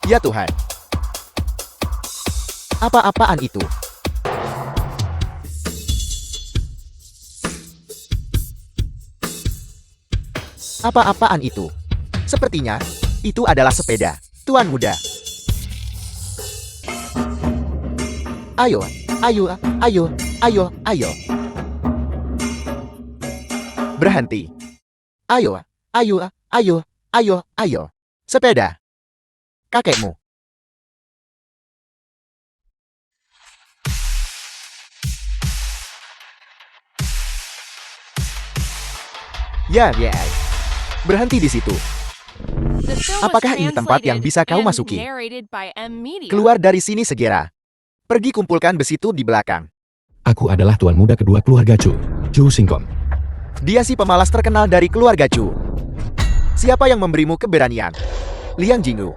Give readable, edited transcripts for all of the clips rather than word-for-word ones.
Ya Tuhan. Apa-apaan itu? Apa-apaan itu? Sepertinya, itu adalah sepeda, Tuan Muda. Ayo, ayo, ayo, ayo, ayo. Berhenti. Ayo, ayo, ayo, ayo, ayo. Sepeda. Kakekmu. Ya, ya. Berhenti di situ. Apakah ini tempat yang bisa kau masuki? Keluar dari sini segera. Pergi kumpulkan besi itu di belakang. Aku adalah tuan muda kedua keluarga Chu, Chu Singkong. Dia si pemalas terkenal dari keluarga Chu. Siapa yang memberimu keberanian? Liang Jingru.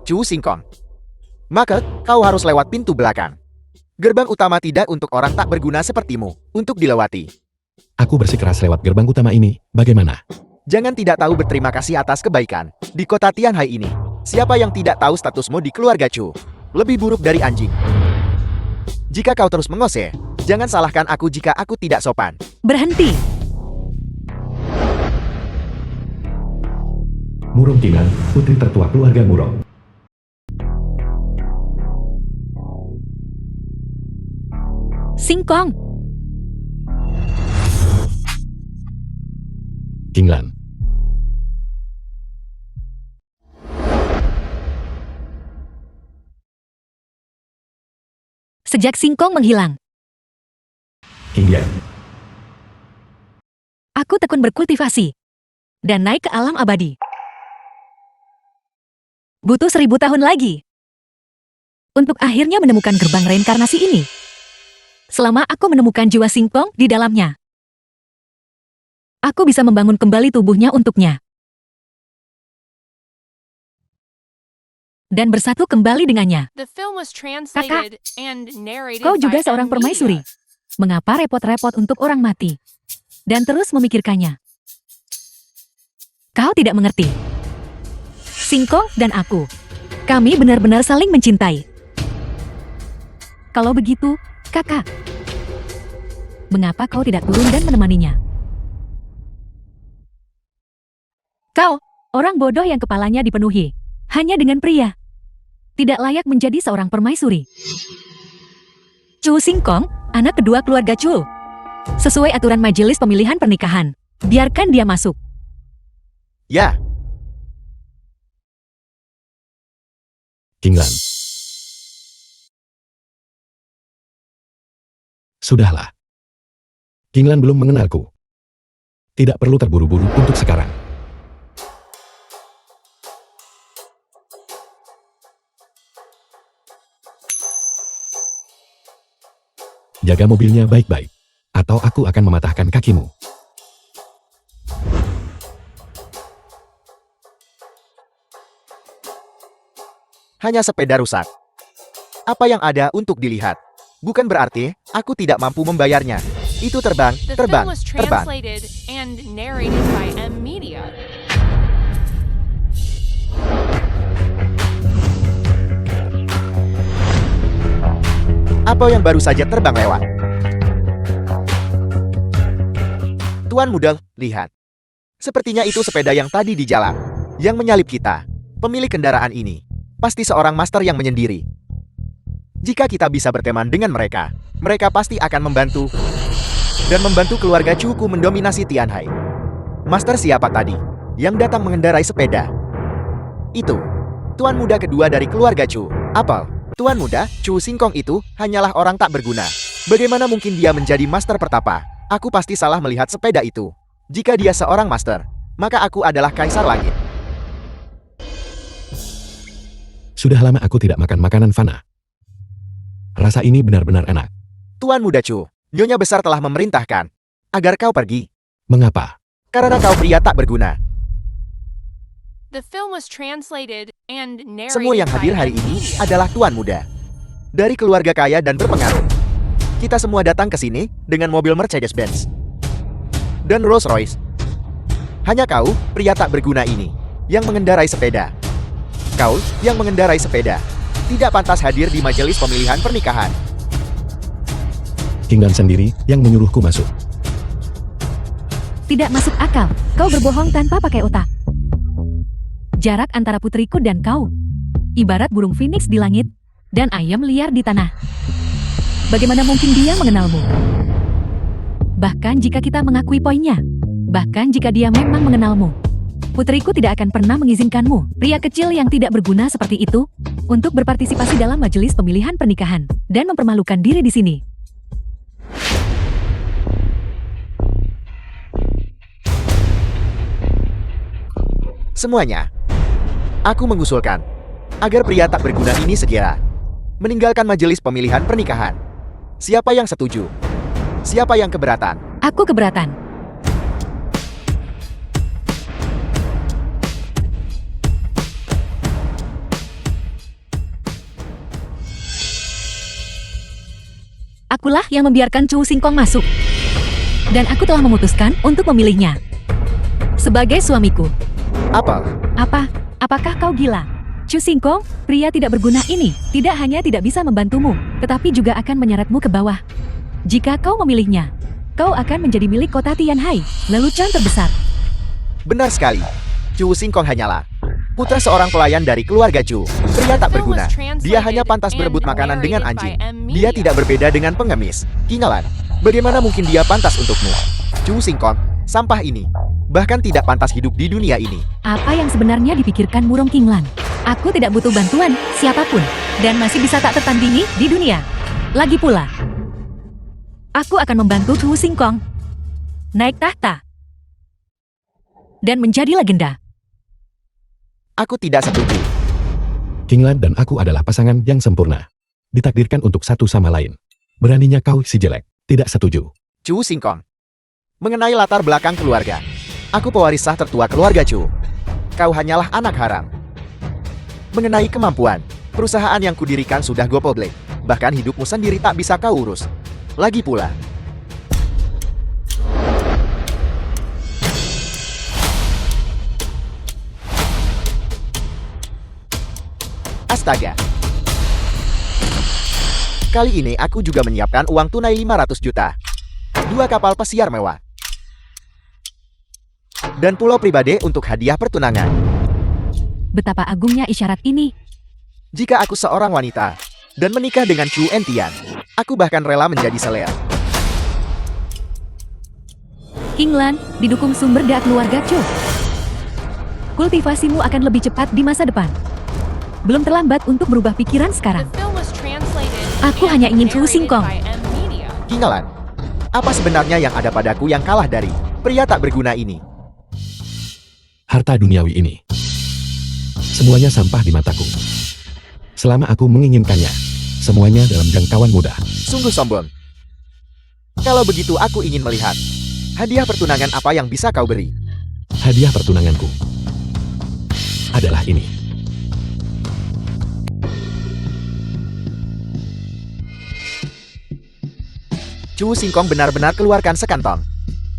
Chu Singkong. Maka, kau harus lewat pintu belakang. Gerbang utama tidak untuk orang tak berguna sepertimu, untuk dilewati. Aku bersikeras lewat gerbang utama ini, bagaimana? Jangan tidak tahu berterima kasih atas kebaikan. Di kota Tianhai ini, siapa yang tidak tahu statusmu di keluarga Chu? Lebih buruk dari anjing. Jika kau terus mengose, jangan salahkan aku jika aku tidak sopan. Berhenti. Murong Kinan, putri tertua keluarga Murong. Singkong. Kinglan. Sejak Singkong menghilang, Kingyan. aku tekun berkultivasi dan naik ke alam abadi. Butuh 1000 tahun lagi untuk akhirnya menemukan gerbang reinkarnasi ini. Selama aku menemukan jiwa Singkong di dalamnya, aku bisa membangun kembali tubuhnya untuknya. Dan bersatu kembali dengannya. Kakak, Kau juga seorang permaisuri. Mengapa repot-repot untuk orang mati? Dan terus memikirkannya. Kau tidak mengerti. Singkong dan aku, kami benar-benar saling mencintai. Kalau begitu, kakak, mengapa kau tidak turun dan menemaninya? Kau, orang bodoh yang kepalanya dipenuhi hanya dengan pria, tidak layak menjadi seorang permaisuri. Chu Singkong, anak kedua keluarga Chu. Sesuai aturan majelis pemilihan pernikahan, biarkan dia masuk. Ya, Kinglan. Sudahlah. Kinglan belum mengenalku. Tidak perlu terburu-buru untuk sekarang. Jaga mobilnya baik-baik, atau aku akan mematahkan kakimu. hanya sepeda rusak. Apa yang ada untuk dilihat? Bukan berarti aku tidak mampu membayarnya. Itu terbang, The terbang, film was terbang. translated and narrated by M Media. Apa yang baru saja terbang lewat? Tuan Muda, lihat. Sepertinya itu sepeda yang tadi di jalan, yang menyalip kita. Pemilik kendaraan ini pasti seorang master yang menyendiri. Jika kita bisa berteman dengan mereka, mereka pasti akan membantu dan membantu keluarga Chuku mendominasi Tianhai. Master siapa tadi yang datang mengendarai sepeda? Itu tuan muda kedua dari keluarga Chu. Apel, tuan muda Chu Singkong itu hanyalah orang tak berguna. Bagaimana mungkin dia menjadi master pertapa? Aku pasti salah melihat sepeda itu. Jika dia seorang master, maka aku adalah kaisar langit. Sudah lama aku tidak makan makanan fana. Rasa ini benar-benar enak. Tuan muda Chu, Nyonya besar telah memerintahkan agar kau pergi. Mengapa? Karena kau pria tak berguna. The film was translated and narrated Semua yang hadir by hari M ini Media. adalah tuan muda. Dari keluarga kaya dan berpengaruh. Kita semua datang ke sini dengan mobil Mercedes-Benz dan Rolls-Royce. Hanya kau, pria tak berguna ini, yang mengendarai sepeda. Kau, yang mengendarai sepeda, tidak pantas hadir di majelis pemilihan pernikahan. Kinglan sendiri yang menyuruhku masuk. Tidak masuk akal, kau berbohong tanpa pakai otak. Jarak antara putriku dan kau, ibarat burung phoenix di langit, dan ayam liar di tanah. Bagaimana mungkin dia mengenalmu? Bahkan jika kita mengakui poinnya, bahkan jika dia memang mengenalmu, putriku tidak akan pernah mengizinkanmu, pria kecil yang tidak berguna seperti itu, untuk berpartisipasi dalam majelis pemilihan pernikahan, dan mempermalukan diri di sini. Semuanya. Aku mengusulkan agar pria tak berguna ini segera meninggalkan majelis pemilihan pernikahan. Siapa yang setuju? Siapa yang keberatan? Aku keberatan. Akulah yang membiarkan Chu Singkong masuk. Dan aku telah memutuskan untuk memilihnya sebagai suamiku. Apakah kau gila? Chu Singkong, pria tidak berguna ini, tidak hanya tidak bisa membantumu, tetapi juga akan menyeretmu ke bawah. Jika kau memilihnya, kau akan menjadi milik kota Tianhai, lelucon terbesar. Benar sekali. Chu Singkong hanyalah putra seorang pelayan dari keluarga Chu. Pria tak berguna. Dia hanya pantas berebut makanan dengan anjing. Dia tidak berbeda dengan pengemis. Kinglan, bagaimana mungkin dia pantas untukmu? Chu Singkong, sampah ini bahkan tidak pantas hidup di dunia ini. Apa yang sebenarnya dipikirkan Murong Kinglan? Aku tidak butuh bantuan siapapun, dan masih bisa tak tertandingi di dunia. Lagi pula, aku akan membantu Chu Singkong naik tahta dan menjadi legenda. Aku tidak setuju. Kinglan dan aku adalah pasangan yang sempurna. Ditakdirkan untuk satu sama lain. Beraninya kau si jelek, tidak setuju. Chu Singkong. Mengenai latar belakang keluarga, aku pewaris sah tertua keluarga Chu. Kau hanyalah anak haram. Mengenai kemampuan, perusahaan yang kudirikan sudah gopoblek. Bahkan hidupmu sendiri tak bisa kau urus. Lagi pula, astaga. Kali ini aku juga menyiapkan uang tunai 500 juta. 2 kapal pesiar mewah. Dan pulau pribadi untuk hadiah pertunangan. Betapa agungnya isyarat ini. Jika aku seorang wanita dan menikah dengan Chu Entian, aku bahkan rela menjadi seler. Kinglan, didukung sumber daya keluarga Chu. Kultivasimu akan lebih cepat di masa depan. Belum terlambat untuk berubah pikiran sekarang. Aku hanya ingin Chu Singkong. Kinglan, apa sebenarnya yang ada padaku yang kalah dari pria tak berguna ini? Harta duniawi ini. Semuanya sampah di mataku. Selama aku menginginkannya, semuanya dalam jangkauan mudah. Sungguh sombong. Kalau begitu aku ingin melihat hadiah pertunangan apa yang bisa kau beri. Hadiah pertunanganku adalah ini. Chu Singkong benar-benar keluarkan sekantong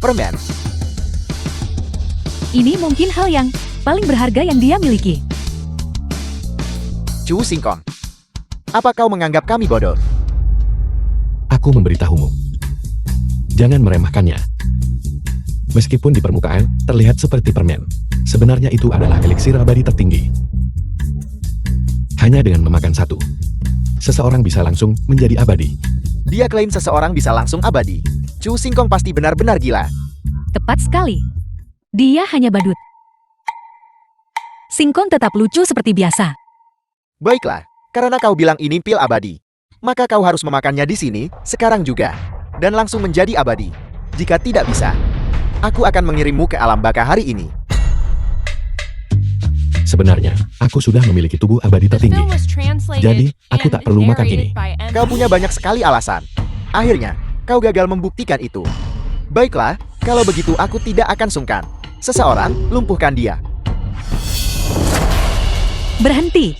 permen. Ini mungkin hal yang paling berharga yang dia miliki. Chu Singkong, apa kau menganggap kami bodoh? Aku memberitahumu. Jangan meremehkannya. Meskipun di permukaan terlihat seperti permen, sebenarnya itu adalah eliksir abadi tertinggi. Hanya dengan memakan satu, seseorang bisa langsung menjadi abadi. Dia klaim seseorang bisa langsung abadi. Chu Singkong pasti benar-benar gila. Tepat sekali. Dia hanya badut. Singkong tetap lucu seperti biasa. Baiklah, karena kau bilang ini pil abadi, maka kau harus memakannya di sini, sekarang juga, dan langsung menjadi abadi. Jika tidak bisa, aku akan mengirimmu ke alam baka hari ini. Sebenarnya, aku sudah memiliki tubuh abadi tertinggi. Jadi, aku tak perlu makan ini. Kau punya banyak sekali alasan. Akhirnya, kau gagal membuktikan itu. Baiklah, kalau begitu aku tidak akan sungkan. Seseorang, lumpuhkan dia. Berhenti.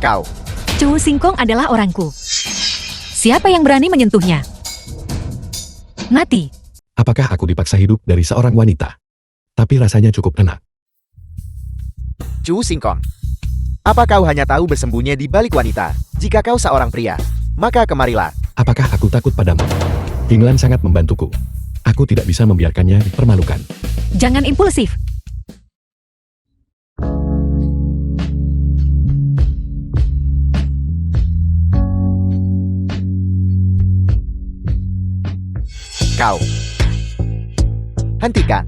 Kau. Chu Singkong adalah orangku. Siapa yang berani menyentuhnya? Mati. Apakah aku dipaksa hidup dari seorang wanita? tapi rasanya cukup enak. Chu Singkong. Apa kau hanya tahu bersembunyi di balik wanita? Jika kau seorang pria, maka kemarilah. Apakah aku takut padamu? Kinglan sangat membantuku. Aku tidak bisa membiarkannya dipermalukan. Jangan impulsif. Kau. Hentikan.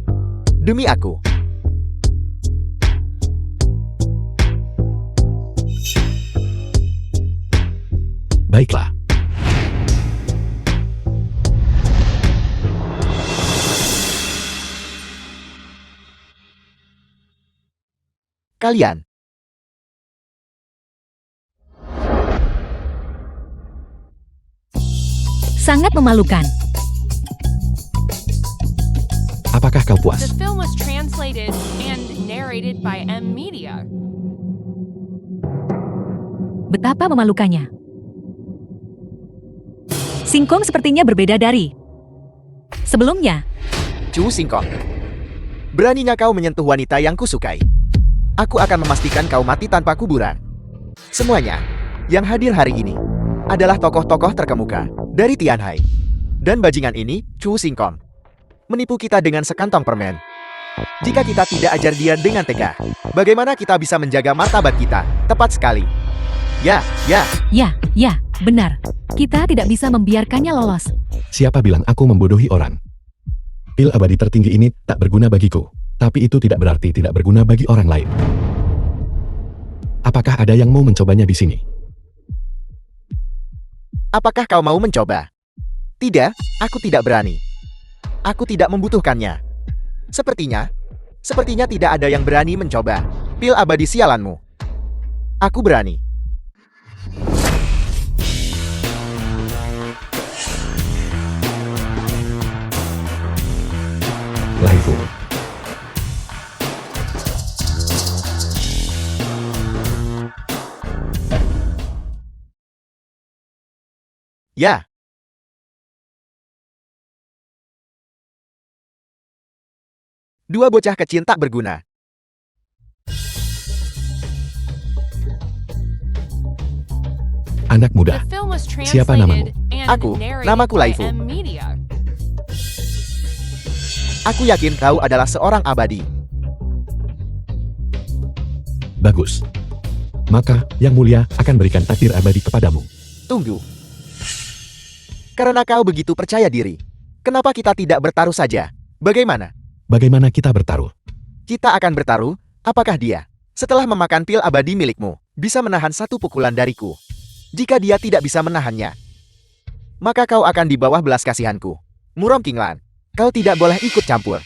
Demi aku. Baiklah. Kalian. Sangat memalukan. Apakah kau The puas? film was translated and narrated by M Media. Betapa memalukannya. Singkong sepertinya berbeda dari sebelumnya. Chu Singkong. Beraninya kau menyentuh wanita yang kusukai. Aku akan memastikan kau mati tanpa kuburan. Semuanya yang hadir hari ini adalah tokoh-tokoh terkemuka dari Tianhai. Dan bajingan ini, Chu Singkong, menipu kita dengan sekantong permen. Jika kita tidak ajar dia dengan tegak, bagaimana kita bisa menjaga martabat kita? Tepat sekali. Ya, Ya, benar. Kita tidak bisa membiarkannya lolos. Siapa bilang aku membodohi orang? Pil abadi tertinggi ini tak berguna bagiku, tapi itu tidak berarti tidak berguna bagi orang lain. Apakah ada yang mau mencobanya di sini? apakah kau mau mencoba? Tidak, aku tidak berani. Aku tidak membutuhkannya. Sepertinya tidak ada yang berani mencoba. Pil abadi sialanmu. Aku berani. Laifu. Ya. Dua bocah kecil tak berguna. Anak muda. The film was Siapa namamu? translated and Aku, narrated namaku by Laifu. M Media. Aku yakin kau adalah seorang abadi. Bagus. Maka, Yang Mulia akan berikan takdir abadi kepadamu. Tunggu. Karena kau begitu percaya diri, kenapa kita tidak bertaruh saja? Bagaimana? Bagaimana kita bertaruh? Kita akan bertaruh, apakah dia, setelah memakan pil abadi milikmu, bisa menahan satu pukulan dariku? Jika dia tidak bisa menahannya, maka kau akan di bawah belas kasihanku. Murom Kinglan, kau tidak boleh ikut campur.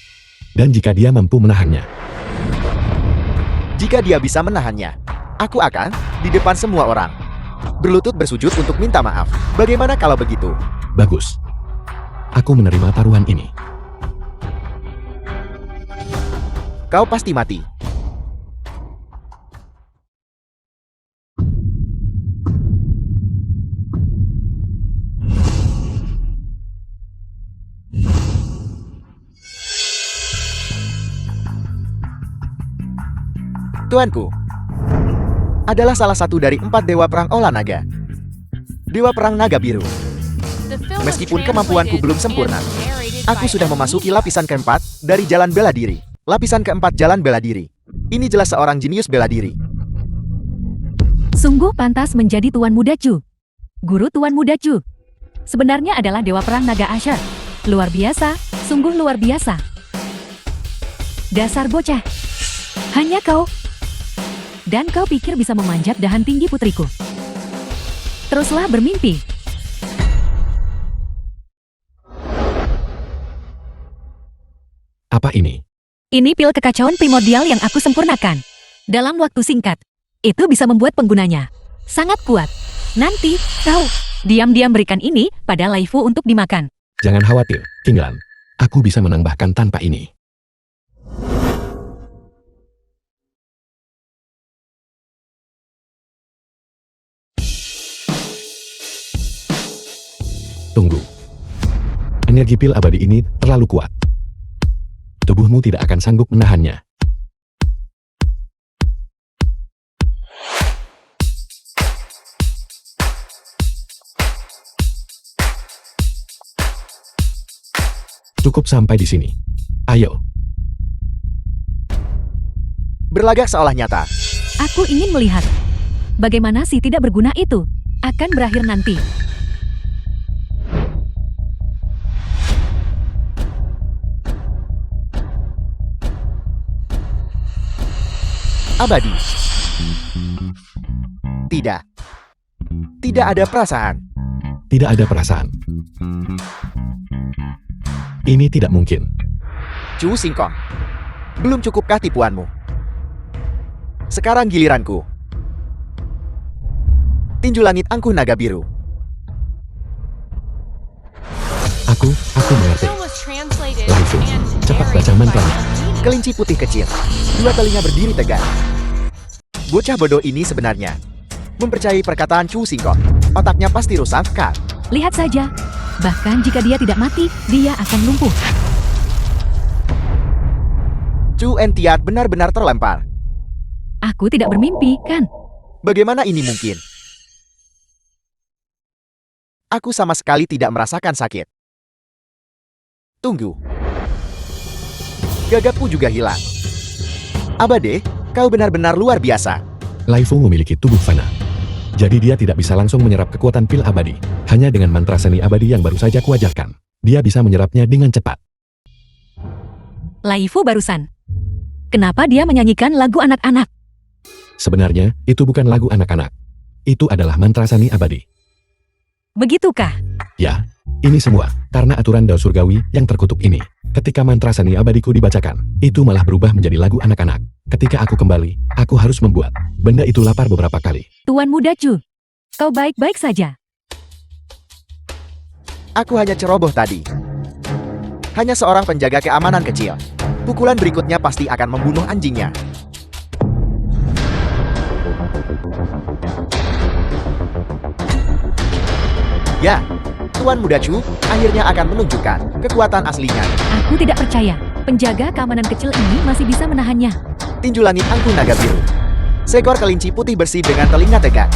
Dan jika dia mampu menahannya, Jika dia bisa menahannya, aku akan, di depan semua orang, berlutut bersujud untuk minta maaf. Bagaimana kalau begitu? bagus. Aku menerima taruhan ini. Kau pasti mati. Tuanku adalah salah satu dari 4 dewa perang olah naga. Dewa perang naga biru. The film was Meskipun kemampuanku translated belum sempurna, and narrated aku by sudah M memasuki Media. lapisan keempat dari jalan bela diri. Lapisan keempat jalan bela diri. Ini jelas seorang jenius bela diri. Sungguh pantas menjadi Tuan Muda Chu. Guru Tuan Muda Chu sebenarnya adalah Dewa Perang Naga Asher. Luar biasa, sungguh luar biasa. Dasar bocah. Hanya kau. Dan kau pikir bisa memanjat dahan tinggi putriku. Teruslah bermimpi. Apa ini? Ini pil kekacauan primordial yang aku sempurnakan. Dalam waktu singkat, itu bisa membuat penggunanya sangat kuat. Nanti, kau diam-diam berikan ini pada Laifu untuk dimakan. Jangan khawatir, Kinglan. Aku bisa menambahkan tanpa ini. Tunggu. Energi pil abadi ini terlalu kuat. tubuhmu tidak akan sanggup menahannya. Cukup sampai di sini. Ayo. Berlagak seolah nyata. Aku ingin melihat bagaimana si tidak berguna itu akan berakhir nanti. Abadi. Tidak. Tidak ada perasaan. Tidak ada perasaan. Ini tidak mungkin. Chu Singkong. Belum cukupkah tipuanmu? Sekarang giliranku. Tinju langit angkuh naga biru. Aku The mengerti. film was translated Laifu, and cepat baca narrated by mantranya. Eminem. Kelinci putih kecil. Dua telinga berdiri tegak. Bocah bodoh ini sebenarnya mempercayai perkataan Chu Singkong. Otaknya pasti rusak, Kak. Lihat saja. Bahkan jika dia tidak mati, dia akan lumpuh. Chu Entiat benar-benar terlempar. Aku tidak bermimpi, kan? Bagaimana ini mungkin? Aku sama sekali tidak merasakan sakit. Tunggu. Gagapku juga hilang. Abade, kau benar-benar luar biasa. Laifu memiliki tubuh fana. Jadi dia tidak bisa langsung menyerap kekuatan pil abadi. Hanya dengan mantra seni abadi yang baru saja kuajarkan, dia bisa menyerapnya dengan cepat. Laifu barusan. Kenapa dia menyanyikan lagu anak-anak? Sebenarnya, itu bukan lagu anak-anak. Itu adalah mantra seni abadi. Begitukah? Ya, ini semua karena aturan Dao Surgawi yang terkutuk ini. Ketika mantra seni abadiku dibacakan, itu malah berubah menjadi lagu anak-anak. Ketika aku kembali, aku harus membuat benda itu lapar beberapa kali. Tuan Muda Chu, kau baik-baik saja. Aku hanya ceroboh tadi. Hanya seorang penjaga keamanan kecil. Pukulan berikutnya pasti akan membunuh anjingnya. Ya, Tuan Muda Chu akhirnya akan menunjukkan kekuatan aslinya. Aku tidak percaya. Penjaga keamanan kecil ini masih bisa menahannya. Tinju langit angkuh naga biru. Seekor kelinci putih bersih dengan telinga tegak.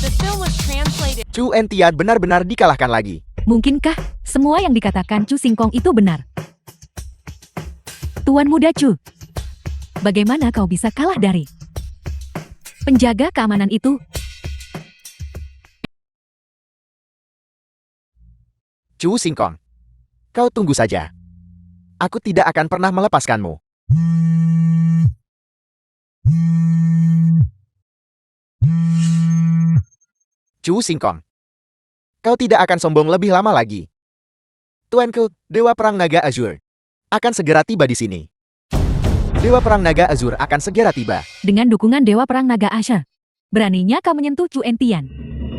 The film was translated. Chu Entiat benar-benar dikalahkan lagi. Mungkinkah semua yang dikatakan Chu Singkong itu benar? Tuan Muda Chu, bagaimana kau bisa kalah dari penjaga keamanan itu? Chu Singkong, kau tunggu saja. Aku tidak akan pernah melepaskanmu. Chu Singkong, kau tidak akan sombong lebih lama lagi. Tuanku, Dewa Perang Naga Azur, akan segera tiba di sini. Dewa Perang Naga Azur akan segera tiba. Dengan dukungan Dewa Perang Naga Asher, beraninya kau menyentuh Chu Entian.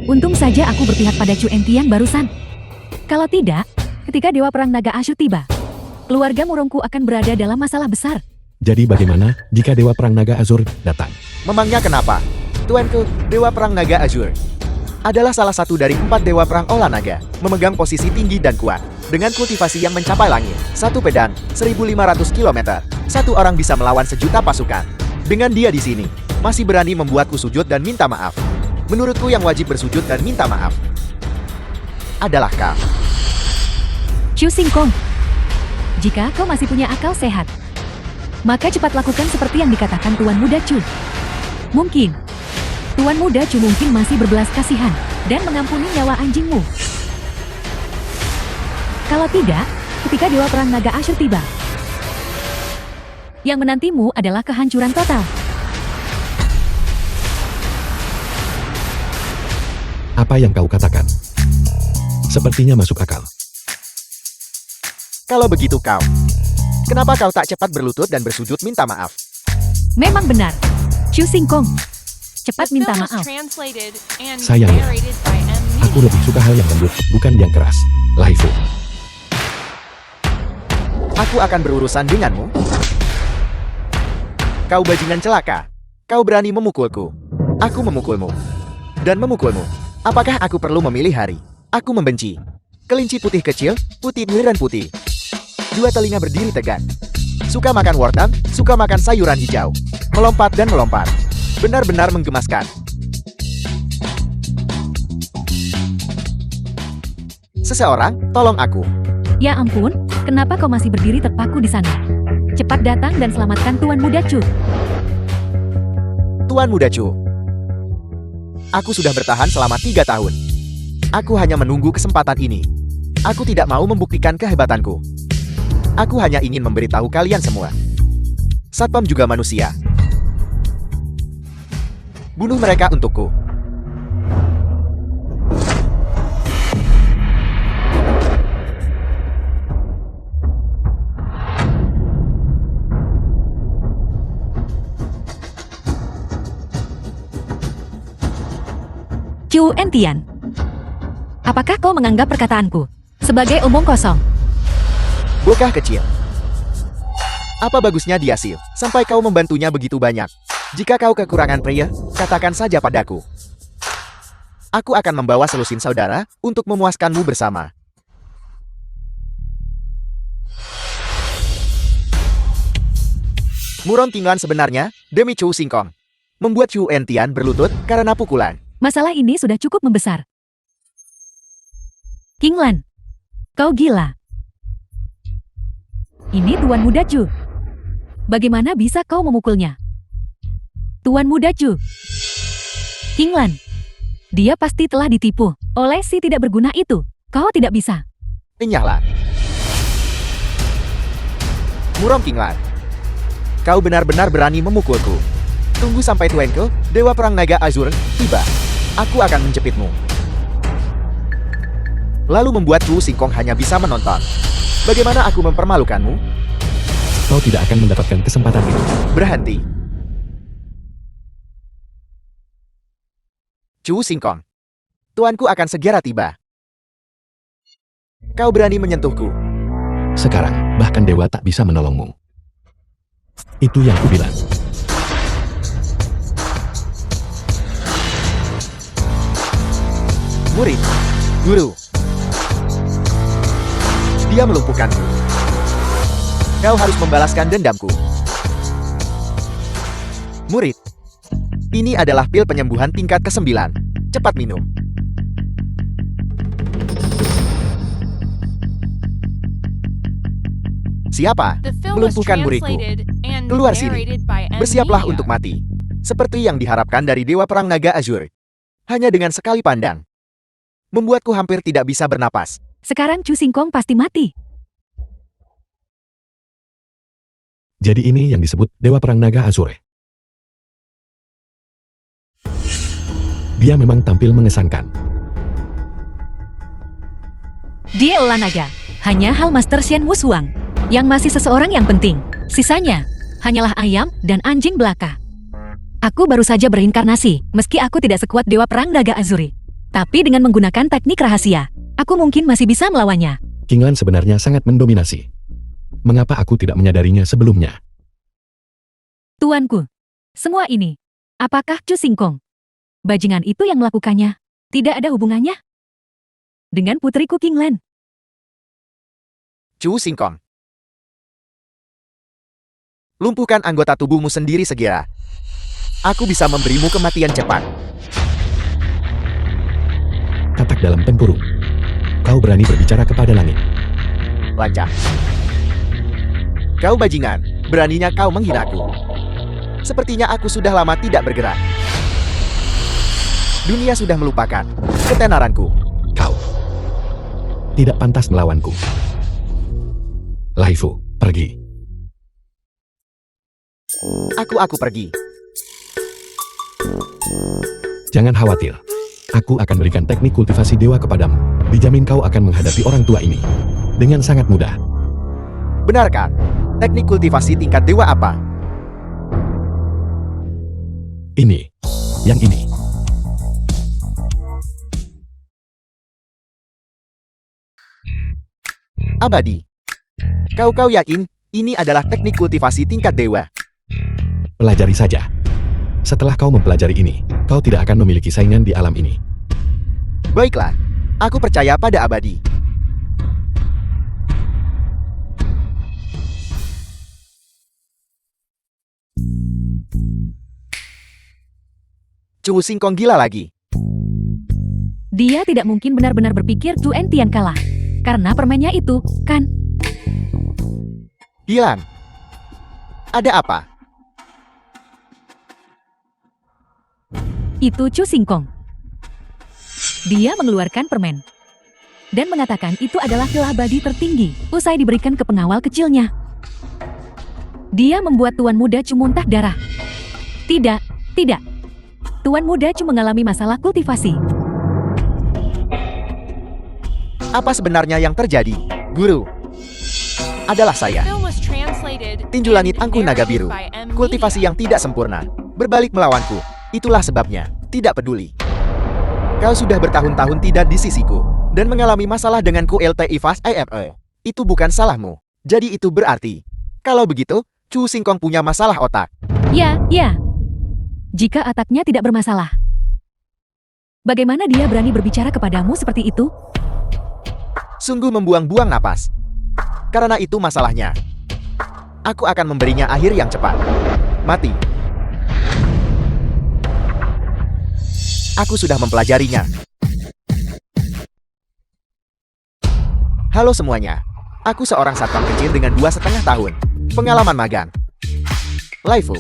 Untung saja aku berpihak pada Chu Entian barusan. Kalau tidak, ketika Dewa Perang Naga Asher tiba, keluarga Murongku akan berada dalam masalah besar. Jadi bagaimana jika Dewa Perang Naga Azur datang? Memangnya kenapa? Tuanku, Dewa Perang Naga Azur adalah salah satu dari 4 Dewa Perang Olah Naga, memegang posisi tinggi dan kuat. Dengan kultivasi yang mencapai langit, 1 pedang, 1.500 km, 1 orang bisa melawan sejuta pasukan. Dengan dia di sini, masih berani membuatku sujud dan minta maaf. Menurutku yang wajib bersujud dan minta maaf adalah kau. Chu Singkong, jika kau masih punya akal sehat, maka cepat lakukan seperti yang dikatakan Tuan Muda Chu. Mungkin, Tuan Muda Chu mungkin masih berbelas kasihan dan mengampuni nyawa anjingmu. Kalau tidak, ketika Dewa Perang Naga Asher tiba, yang menantimu adalah kehancuran total. Apa yang kau katakan? Sepertinya masuk akal. Kalau begitu kau, kenapa kau tak cepat berlutut dan bersujud minta maaf? Memang benar, Chu Singkong. Cepat The minta film was maaf. translated and Sayangnya, narrated by Aku Eminem. lebih suka hal yang lembut, bukan yang keras. Laifu. Aku akan berurusan denganmu. Kau bajingan celaka. Kau berani memukulku. Aku memukulmu. Dan memukulmu. Apakah aku perlu memilih hari? Aku membenci. Kelinci putih kecil, putih giliran putih. Dua telinga berdiri tegak. Suka makan wortel, suka makan sayuran hijau. Melompat dan melompat. Benar-benar menggemaskan. Seseorang, tolong aku. Ya ampun, kenapa kau masih berdiri terpaku di sana? Cepat datang dan selamatkan Tuan Muda Chu. Tuan Muda Chu. Aku sudah bertahan selama 3 tahun. Aku hanya menunggu kesempatan ini. Aku tidak mau membuktikan kehebatanku. Aku hanya ingin memberitahu kalian semua. Satpam juga manusia. Bunuh mereka untukku. Chu Entian. Apakah kau menganggap perkataanku sebagai omong kosong? Bocah kecil. Apa bagusnya dia Sil, sampai kau membantunya begitu banyak? Jika kau kekurangan pria, katakan saja padaku. Aku akan membawa selusin saudara untuk memuaskanmu bersama. Muron Tinglan sebenarnya demi Chu Singkong. Membuat Chu Entian berlutut karena pukulan. Masalah ini sudah cukup membesar. King Lan, kau gila. Ini Tuan Muda Chu. Bagaimana bisa kau memukulnya? Tuan Muda Chu. King Lan, dia pasti telah ditipu oleh si tidak berguna itu. Kau tidak bisa. Enyahlah. Muron Tinglan. Kau benar-benar berani memukulku. Tunggu sampai Tuanku, Dewa Perang Naga Azur, tiba. Aku akan menjepitmu. Lalu membuat Chu Singkong hanya bisa menonton. Bagaimana aku mempermalukanmu? Kau tidak akan mendapatkan kesempatan itu. Berhenti. Chu Singkong. Tuanku akan segera tiba. Kau berani menyentuhku. Sekarang, bahkan dewa tak bisa menolongmu. Itu yang kubilang. Murid. Guru. Dia melumpuhkanku. Kau harus membalaskan dendamku. Murid. Ini adalah pil penyembuhan tingkat ke-9. Cepat minum. Siapa? The film was Melumpuhkan muridku. translated and Keluar sini. narrated by Bersiaplah Emilia. untuk mati. Seperti yang diharapkan dari Dewa Perang Naga Azur. Hanya dengan sekali pandang. Membuatku hampir tidak bisa bernapas. Sekarang Chu Singkong pasti mati. Jadi ini yang disebut Dewa Perang Naga Azure. Dia memang tampil mengesankan. Dia olah naga. Hanya hal Master Xian Wushuang. Yang masih seseorang yang penting. Sisanya, hanyalah ayam dan anjing belaka. Aku baru saja berinkarnasi, meski aku tidak sekuat Dewa Perang Naga Azuri. Tapi dengan menggunakan teknik rahasia, aku mungkin masih bisa melawannya. King Lan sebenarnya sangat mendominasi. Mengapa aku tidak menyadarinya sebelumnya? Tuanku, semua ini, apakah Chu Singkong? Bajingan itu yang melakukannya? Tidak ada hubungannya dengan putriku King Lan. Chu Singkong. Lumpuhkan anggota tubuhmu sendiri segera. Aku bisa memberimu kematian cepat. Katak dalam tempurung. Kau berani berbicara kepada langit. Lancah. Kau bajingan, beraninya kau menghinaku. Sepertinya aku sudah lama tidak bergerak. Dunia sudah melupakan ketenaranku. Kau tidak pantas melawanku. Laifu, pergi. Aku pergi. Jangan khawatir. Aku akan berikan teknik kultivasi dewa kepadamu. Dijamin kau akan menghadapi orang tua ini dengan sangat mudah. Benarkah? Teknik kultivasi tingkat dewa apa? Ini, yang ini. Abadi. Kau yakin ini adalah teknik kultivasi tingkat dewa? Pelajari saja. Setelah kau mempelajari ini, kau tidak akan memiliki saingan di alam ini. Baiklah, aku percaya pada abadi. Chu Singkong gila lagi. Dia tidak mungkin benar-benar berpikir Chu Entian kalah. Karena permennya itu, kan? Hilang. Ada apa? Itu Chu Singkong. Dia mengeluarkan permen. Dan mengatakan itu adalah pil abadi tertinggi, usai diberikan ke pengawal kecilnya. Dia membuat Tuan Muda Chu muntah darah. Tidak, tidak. Tuan Muda Chu mengalami masalah kultivasi. Apa sebenarnya yang terjadi, Guru? Adalah saya, Film was translated Tinju Langit and Angku Naga Biru. narrated by M. Kultivasi Media. yang tidak sempurna. Berbalik melawanku. Itulah sebabnya. Tidak peduli. Kau sudah bertahun-tahun tidak di sisiku. Dan mengalami masalah dengan QLTI Fast AFE. Itu bukan salahmu. Jadi itu berarti. Kalau begitu, Chu Singkong punya masalah otak. Ya, ya. Jika otaknya tidak bermasalah. Bagaimana dia berani berbicara kepadamu seperti itu? Sungguh membuang-buang napas. Karena itu masalahnya. Aku akan memberinya akhir yang cepat. Mati. Aku sudah mempelajarinya. Halo semuanya. Aku seorang satpam kecil dengan 2,5 tahun. Pengalaman magang. Laifu.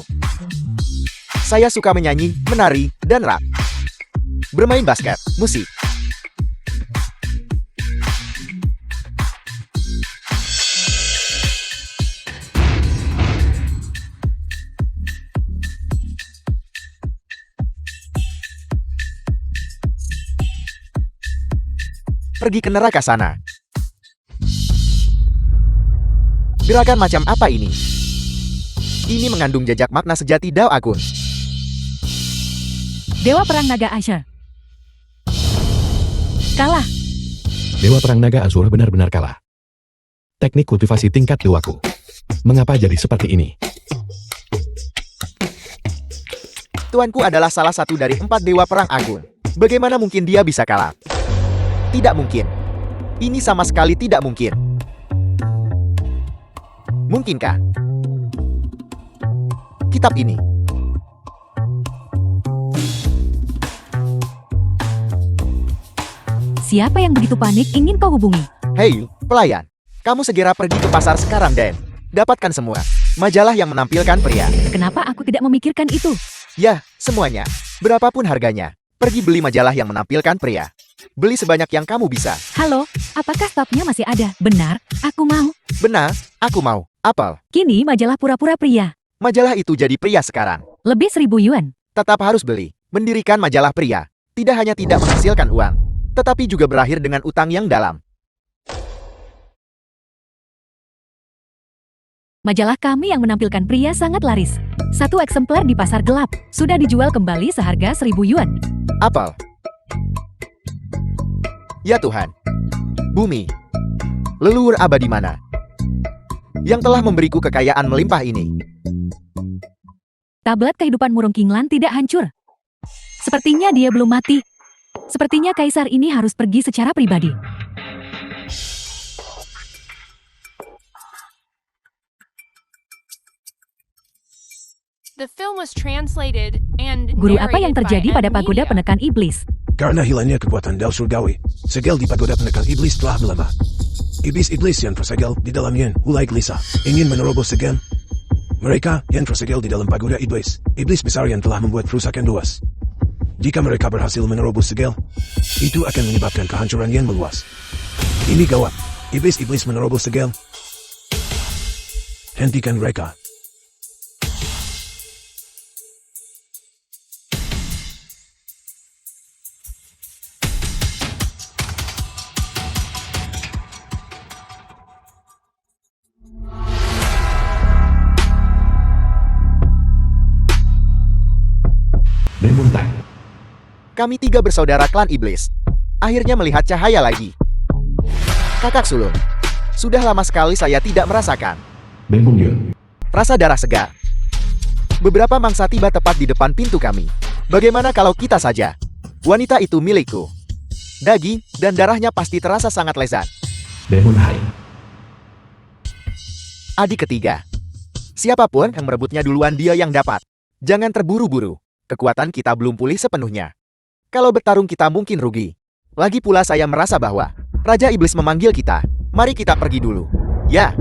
Saya suka menyanyi, menari, dan rap. Bermain basket, musik. Pergi ke neraka sana. Gerakan macam apa ini? Ini mengandung jejak makna sejati Dao Agun. Dewa Perang Naga Asher. Kalah. Dewa Perang Naga Asur benar-benar kalah. Teknik kultivasi tingkat dewaku. Mengapa jadi seperti ini? Tuanku adalah salah satu dari 4 Dewa Perang Agun. Bagaimana mungkin dia bisa kalah? Tidak mungkin. Ini sama sekali tidak mungkin. Mungkinkah? Kitab ini. Siapa yang begitu panik ingin kau hubungi? Hei, pelayan. Kamu segera pergi ke pasar sekarang dan dapatkan semua majalah yang menampilkan pria. Kenapa aku tidak memikirkan itu? Ya, semuanya. Berapapun harganya. Pergi beli majalah yang menampilkan pria. Beli sebanyak yang kamu bisa. Halo, apakah stoknya masih ada? Benar, aku mau. Benar, aku mau. Apel. Kini majalah pura-pura pria. Majalah itu jadi pria sekarang. Lebih 1.000 yuan. Tetap harus beli. Mendirikan majalah pria. Tidak hanya tidak menghasilkan uang, tetapi juga berakhir dengan utang yang dalam. Majalah kami yang menampilkan pria sangat laris. 1 eksemplar di pasar gelap. Sudah dijual kembali seharga 1.000 yuan. Apel. Ya Tuhan. Bumi. Leluhur abadi mana? Yang telah memberiku kekayaan melimpah ini. Tablet kehidupan Murung Kinglan tidak hancur. Sepertinya dia belum mati. Sepertinya kaisar ini harus pergi secara pribadi. The film was translated and Guru, apa yang narrated by terjadi pada M. pagoda Media. penekan iblis? Karena hilangnya kekuatan Dao Surgawi, segel di pagoda penekan iblis telah melemah. Iblis-iblis yang tersegel di dalamnya mulai gelisah, ingin menerobos segel. Mereka yang tersegel di dalam pagoda iblis, iblis besar yang telah membuat kerusakan luas. Jika mereka berhasil menerobos segel, itu akan menyebabkan kehancuran yang meluas. Ini gawat, iblis-iblis menerobos segel. Hentikan mereka. Memuntah. Kami 3 bersaudara klan iblis. Akhirnya melihat cahaya lagi. Kakak sulung. Sudah lama sekali saya tidak merasakan Benpungyun. rasa darah segar. Beberapa mangsa tiba tepat di depan pintu kami. Bagaimana kalau kita saja? Wanita itu milikku. Daging dan darahnya pasti terasa sangat lezat. Demon High. Adik ketiga. Siapapun yang merebutnya duluan dia yang dapat. Jangan terburu-buru. Kekuatan kita belum pulih sepenuhnya. Kalau bertarung kita mungkin rugi. Lagi pula saya merasa bahwa Raja Iblis memanggil kita. Mari kita pergi dulu. Ya.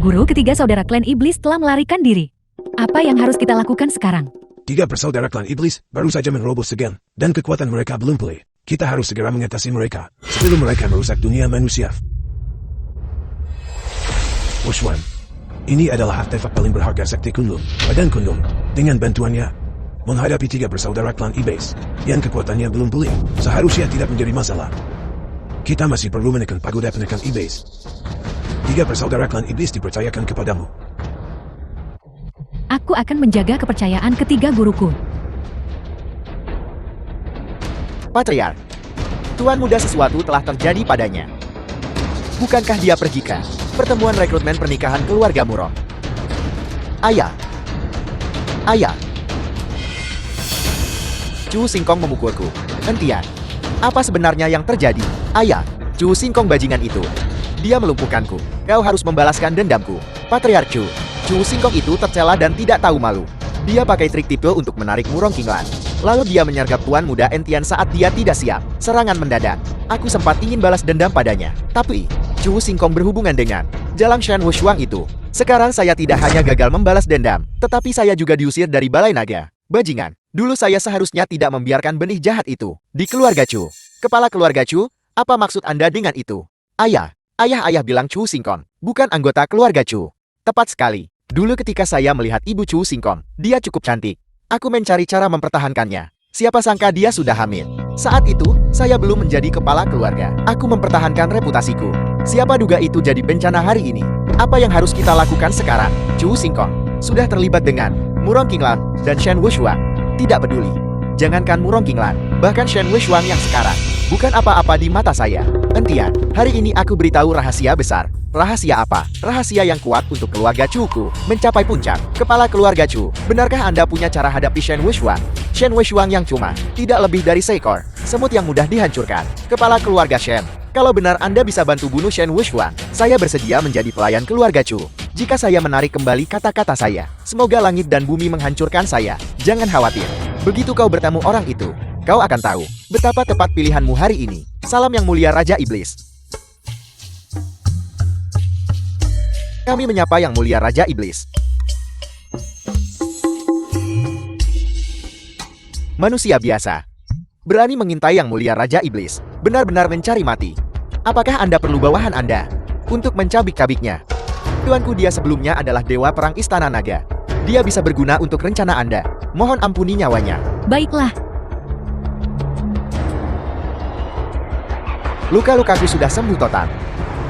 Guru ketiga saudara klan iblis telah melarikan diri. Apa yang harus kita lakukan sekarang? 3 bersaudara klan iblis baru saja menerobos Segel, dan kekuatan mereka belum pulih. Kita harus segera mengatasi mereka sebelum mereka merusak dunia manusia. Wushwan, ini adalah artefak paling berharga sekte Kunlun, Badan Kunlun. Dengan bantuannya, menghadapi 3 bersaudara klan iblis yang kekuatannya belum pulih, seharusnya tidak menjadi masalah. Kita masih perlu menekan pagoda penekan iblis. 3 bersaudara klan iblis dipercayakan kepadamu. Aku akan menjaga kepercayaan ketiga guruku. Patriark. Tuan muda sesuatu telah terjadi padanya. Bukankah dia pergi ke pertemuan rekrutmen pernikahan keluarga Murong? Ayah. Ayah. Chu Singkong memukulku. Hentian. Apa sebenarnya yang terjadi? Ayah. Chu Singkong bajingan itu. Dia melumpuhkanku. Kau harus membalaskan dendamku. Patriark Chu. Chu Singkong itu tercela dan tidak tahu malu. Dia pakai trik tipe untuk menarik Murong Kinglan. Lalu dia menyergap Tuan Muda Entian saat dia tidak siap. Serangan mendadak. Aku sempat ingin balas dendam padanya. Tapi, Chu Singkong berhubungan dengan Jalang Shen Wushuang itu. Sekarang saya tidak hanya gagal membalas dendam, tetapi saya juga diusir dari Balai Naga. Bajingan. Dulu saya seharusnya tidak membiarkan benih jahat itu di keluarga Chu. Kepala keluarga Chu, apa maksud Anda dengan itu? Ayah. Ayah bilang Chu Singkong, bukan anggota keluarga Chu. Tepat sekali. Dulu ketika saya melihat ibu Chu Singkong, dia cukup cantik. Aku mencari cara mempertahankannya. Siapa sangka dia sudah hamil. Saat itu, saya belum menjadi kepala keluarga. Aku mempertahankan reputasiku. Siapa duga itu jadi bencana hari ini. Apa yang harus kita lakukan sekarang? Chu Singkong sudah terlibat dengan Murong Kinglan dan Shen Wushuang. Tidak peduli. Jangankan Murong Kinglan, bahkan Shen Wushuang yang sekarang bukan apa-apa di mata saya. Entian, hari ini aku beritahu rahasia besar. Rahasia apa? Rahasia yang kuat untuk keluarga Chu-ku mencapai puncak. Kepala keluarga Chu, benarkah Anda punya cara hadapi Shen Wushuang? Shen Wushuang yang cuma tidak lebih dari seekor semut yang mudah dihancurkan. Kepala keluarga Shen, kalau benar Anda bisa bantu bunuh Shen Wushuang, saya bersedia menjadi pelayan keluarga Chu. Jika saya menarik kembali kata-kata saya, semoga langit dan bumi menghancurkan saya. Jangan khawatir. Begitu kau bertemu orang itu, kau akan tahu betapa tepat pilihanmu hari ini. Salam yang mulia Raja Iblis. Kami menyapa yang mulia Raja Iblis. Manusia biasa berani mengintai yang mulia Raja Iblis, benar-benar mencari mati. Apakah Anda perlu bawahan Anda untuk mencabik-cabiknya? Tuanku, dia sebelumnya adalah dewa perang Istana Naga. Dia bisa berguna untuk rencana Anda. Mohon ampuni nyawanya. Baiklah, Luka-lukaku sudah sembuh total,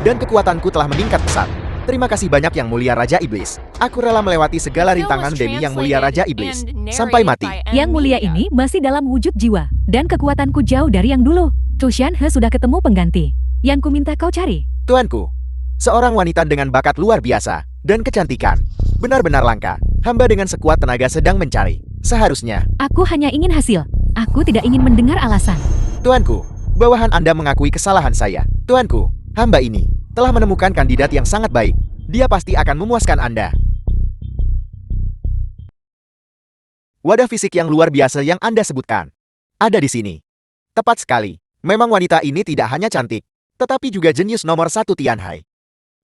dan kekuatanku telah meningkat pesat. Terima kasih banyak yang mulia Raja Iblis. Aku rela melewati segala rintangan demi yang mulia Raja Iblis sampai mati. yang mulia ini masih dalam wujud jiwa, dan kekuatanku jauh dari yang dulu. Chu Shanhe sudah ketemu pengganti yang ku minta kau cari. Tuanku, seorang wanita dengan bakat luar biasa dan kecantikan. Benar-benar langka. Hamba dengan sekuat tenaga sedang mencari. Seharusnya, Aku hanya ingin hasil. Aku tidak ingin mendengar alasan. Tuanku, bawahan Anda mengakui kesalahan saya. Tuanku, hamba ini telah menemukan kandidat yang sangat baik. Dia pasti akan memuaskan Anda. Wadah fisik yang luar biasa yang Anda sebutkan ada di sini. Tepat sekali. Memang wanita ini tidak hanya cantik, tetapi juga jenius nomor 1 Tianhai.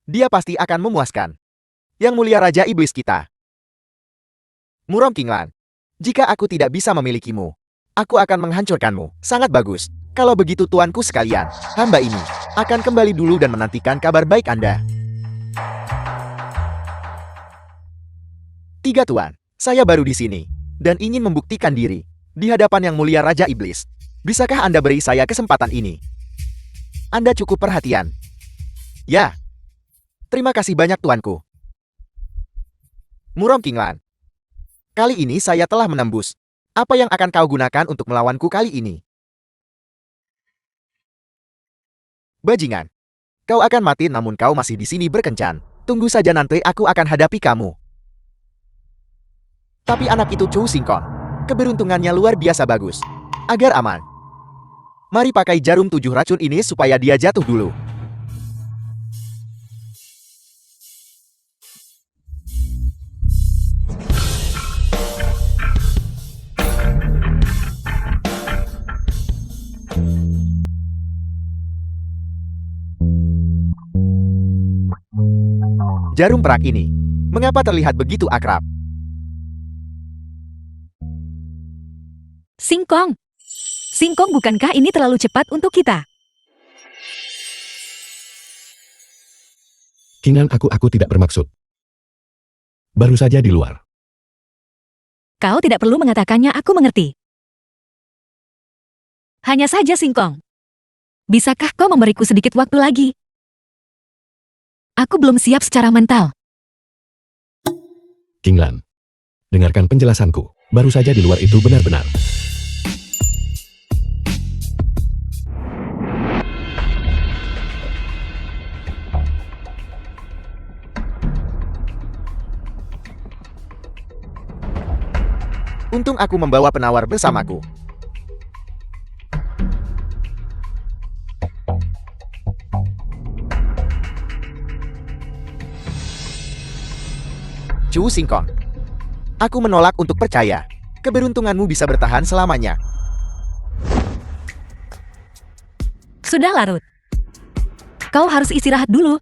Dia pasti akan memuaskan yang mulia Raja Iblis kita. Murong Kinglan, jika aku tidak bisa memilikimu, aku akan menghancurkanmu. Sangat bagus. Kalau begitu tuanku sekalian, hamba ini akan kembali dulu dan menantikan kabar baik Anda. 3 Tuan, saya baru di sini dan ingin membuktikan diri di hadapan yang mulia Raja Iblis. Bisakah Anda beri saya kesempatan ini? Anda cukup perhatian. Ya. Terima kasih banyak tuanku. Murong Kinglan, kali ini saya telah menembus. Apa yang akan kau gunakan untuk melawanku kali ini? Bajingan, kau akan mati namun kau masih di sini berkencan. Tunggu saja nanti aku akan hadapi kamu. Tapi anak itu Chu Xingkong. Keberuntungannya luar biasa bagus. Agar aman, mari pakai jarum 7 racun ini supaya dia jatuh dulu. Jarum perak ini, mengapa terlihat begitu akrab? Singkong. Singkong, bukankah ini terlalu cepat untuk kita? Kinglan, aku tidak bermaksud. Baru saja di luar. Kau tidak perlu mengatakannya, aku mengerti. Hanya saja Singkong. Bisakah kau memberiku sedikit waktu lagi? Aku belum siap secara mental. Kinglan, dengarkan penjelasanku. Baru saja di luar itu benar-benar. Untung aku membawa penawar bersamaku. Chu Xingkong. Aku menolak untuk percaya. Keberuntunganmu bisa bertahan selamanya. Sudah larut. Kau harus istirahat dulu.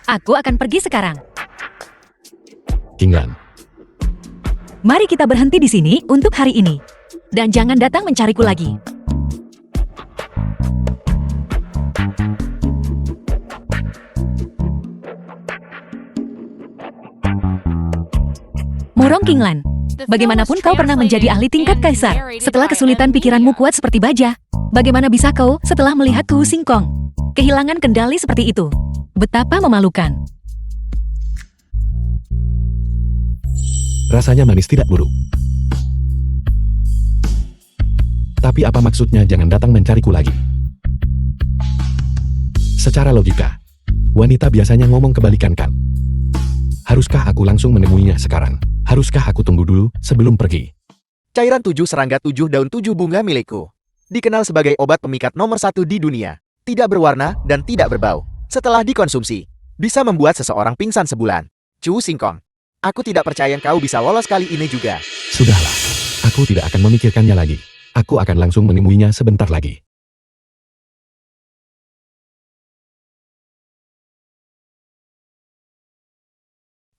Aku akan pergi sekarang. Kinglan, Mari kita berhenti di sini untuk hari ini. Dan jangan datang mencariku lagi. Murong Kinglan, The film bagaimanapun was kau pernah menjadi ahli tingkat translated and kaisar. narrated Setelah by kesulitan Emilia. pikiranmu kuat seperti baja. Bagaimana bisa kau setelah melihat Ku Singkong kehilangan kendali seperti itu? Betapa memalukan. rasanya manis tidak buruk. Tapi apa maksudnya jangan datang mencariku lagi? Secara logika, wanita biasanya ngomong kebalikan kan? Haruskah aku langsung menemuinya sekarang? Haruskah aku tunggu dulu sebelum pergi? Cairan 7 serangga 7 daun 7 bunga milikku. Dikenal sebagai obat pemikat nomor 1 di dunia. Tidak berwarna dan tidak berbau. Setelah dikonsumsi, bisa membuat seseorang pingsan sebulan. Chu Xingkong, aku tidak percaya kau bisa lolos kali ini juga. Sudahlah, aku tidak akan memikirkannya lagi. Aku akan langsung menemuinya sebentar lagi.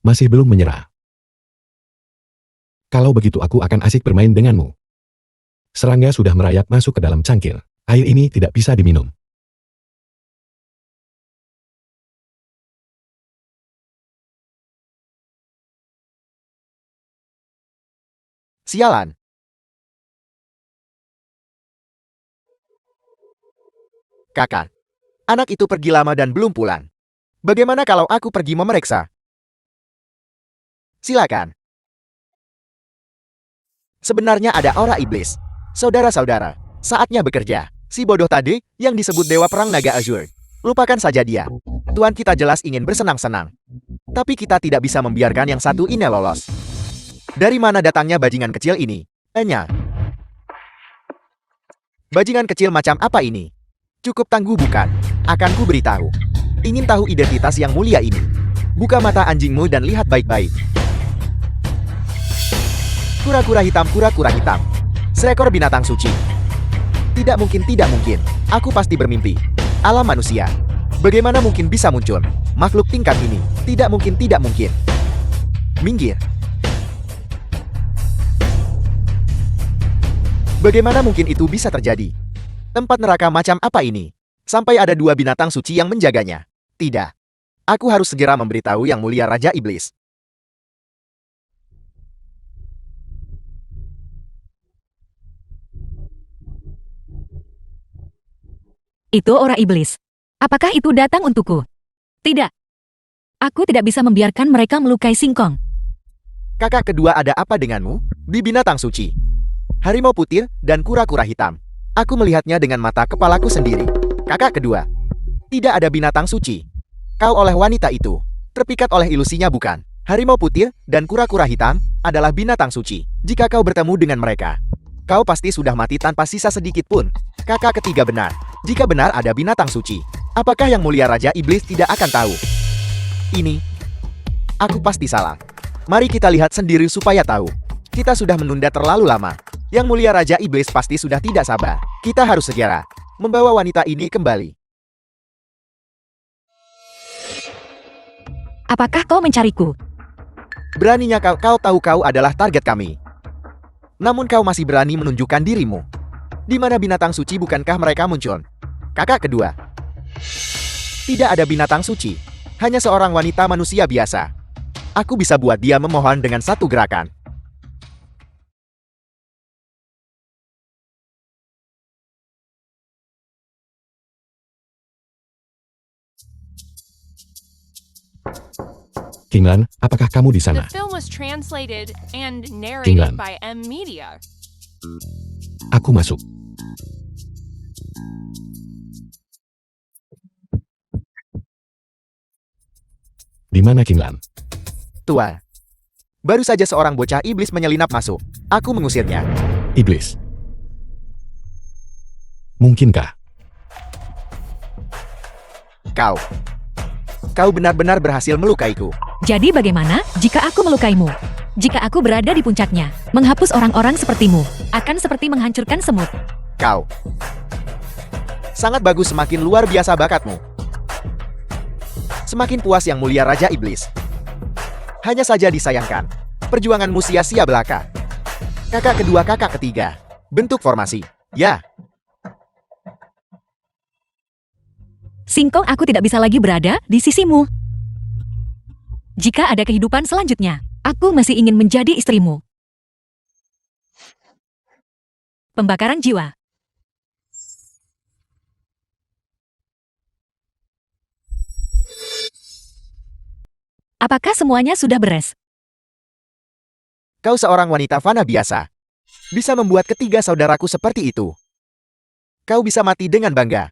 Masih belum menyerah. Kalau begitu aku akan asik bermain denganmu. Serangga sudah merayap masuk ke dalam cangkir. Air ini tidak bisa diminum. Sialan. Kakak, anak itu pergi lama dan belum pulang. Bagaimana kalau aku pergi memeriksa? Silakan. Sebenarnya ada aura iblis. Saudara-saudara, saatnya bekerja. Si bodoh tadi, yang disebut Dewa Perang Naga Azur. Lupakan saja dia. Tuan kita jelas ingin bersenang-senang. Tapi kita tidak bisa membiarkan yang satu ini lolos. Dari mana datangnya bajingan kecil ini? Tanya. Bajingan kecil macam apa ini? Cukup tangguh bukan? Akan ku beritahu. Ingin tahu identitas yang mulia ini? Buka mata anjingmu dan lihat baik-baik. Kura-kura hitam, kura-kura hitam. Seekor binatang suci. Tidak mungkin, tidak mungkin. Aku pasti bermimpi. Alam manusia. Bagaimana mungkin bisa muncul makhluk tingkat ini? Tidak mungkin, tidak mungkin. Minggir. Bagaimana mungkin itu bisa terjadi? Tempat neraka macam apa ini? Sampai ada 2 binatang suci yang menjaganya. Tidak. Aku harus segera memberitahu Yang Mulia Raja Iblis. Itu aura iblis. Apakah itu datang untukku? Tidak. Aku tidak bisa membiarkan mereka melukai Singkong. Kakak kedua ada apa denganmu? Di binatang suci. Harimau putih dan kura-kura hitam. Aku melihatnya dengan mata kepalaku sendiri. Kakak kedua. Tidak ada binatang suci. Kau oleh wanita itu. Terpikat oleh ilusinya bukan? Harimau putih dan kura-kura hitam adalah binatang suci. Jika kau bertemu dengan mereka, kau pasti sudah mati tanpa sisa sedikit pun. Kakak ketiga benar. Jika benar ada binatang suci, apakah yang mulia Raja Iblis tidak akan tahu? Ini, aku pasti salah. Mari kita lihat sendiri supaya tahu. Kita sudah menunda terlalu lama. Yang mulia Raja Iblis pasti sudah tidak sabar. Kita harus segera membawa wanita ini kembali. Apakah kau mencariku? Beraninya kau tahu kau adalah target kami. Namun kau masih berani menunjukkan dirimu. Di mana binatang suci bukankah mereka muncul? Kakak kedua. Tidak ada binatang suci. Hanya seorang wanita manusia biasa. Aku bisa buat dia memohon dengan satu gerakan. Kinglan, apakah kamu di sana? The film was translated and Kinglan. narrated by M Media. Aku masuk. Di mana Kinglan? Tua. Baru saja seorang bocah iblis menyelinap masuk. Aku mengusirnya. Iblis. Mungkinkah? Kau benar-benar berhasil melukaiku. Jadi bagaimana jika aku melukaimu? Jika aku berada di puncaknya, menghapus orang-orang sepertimu, akan seperti menghancurkan semut. Kau. Sangat bagus, semakin luar biasa bakatmu. Semakin puas yang mulia Raja Iblis. Hanya saja disayangkan, perjuanganmu sia-sia belaka. Kakak kedua, kakak ketiga. Bentuk formasi. Ya, Singkong, aku tidak bisa lagi berada di sisimu. Jika ada kehidupan selanjutnya, aku masih ingin menjadi istrimu. Pembakaran jiwa. Apakah semuanya sudah beres? kau seorang wanita fana biasa. Bisa membuat ketiga saudaraku seperti itu. Kau bisa mati dengan bangga.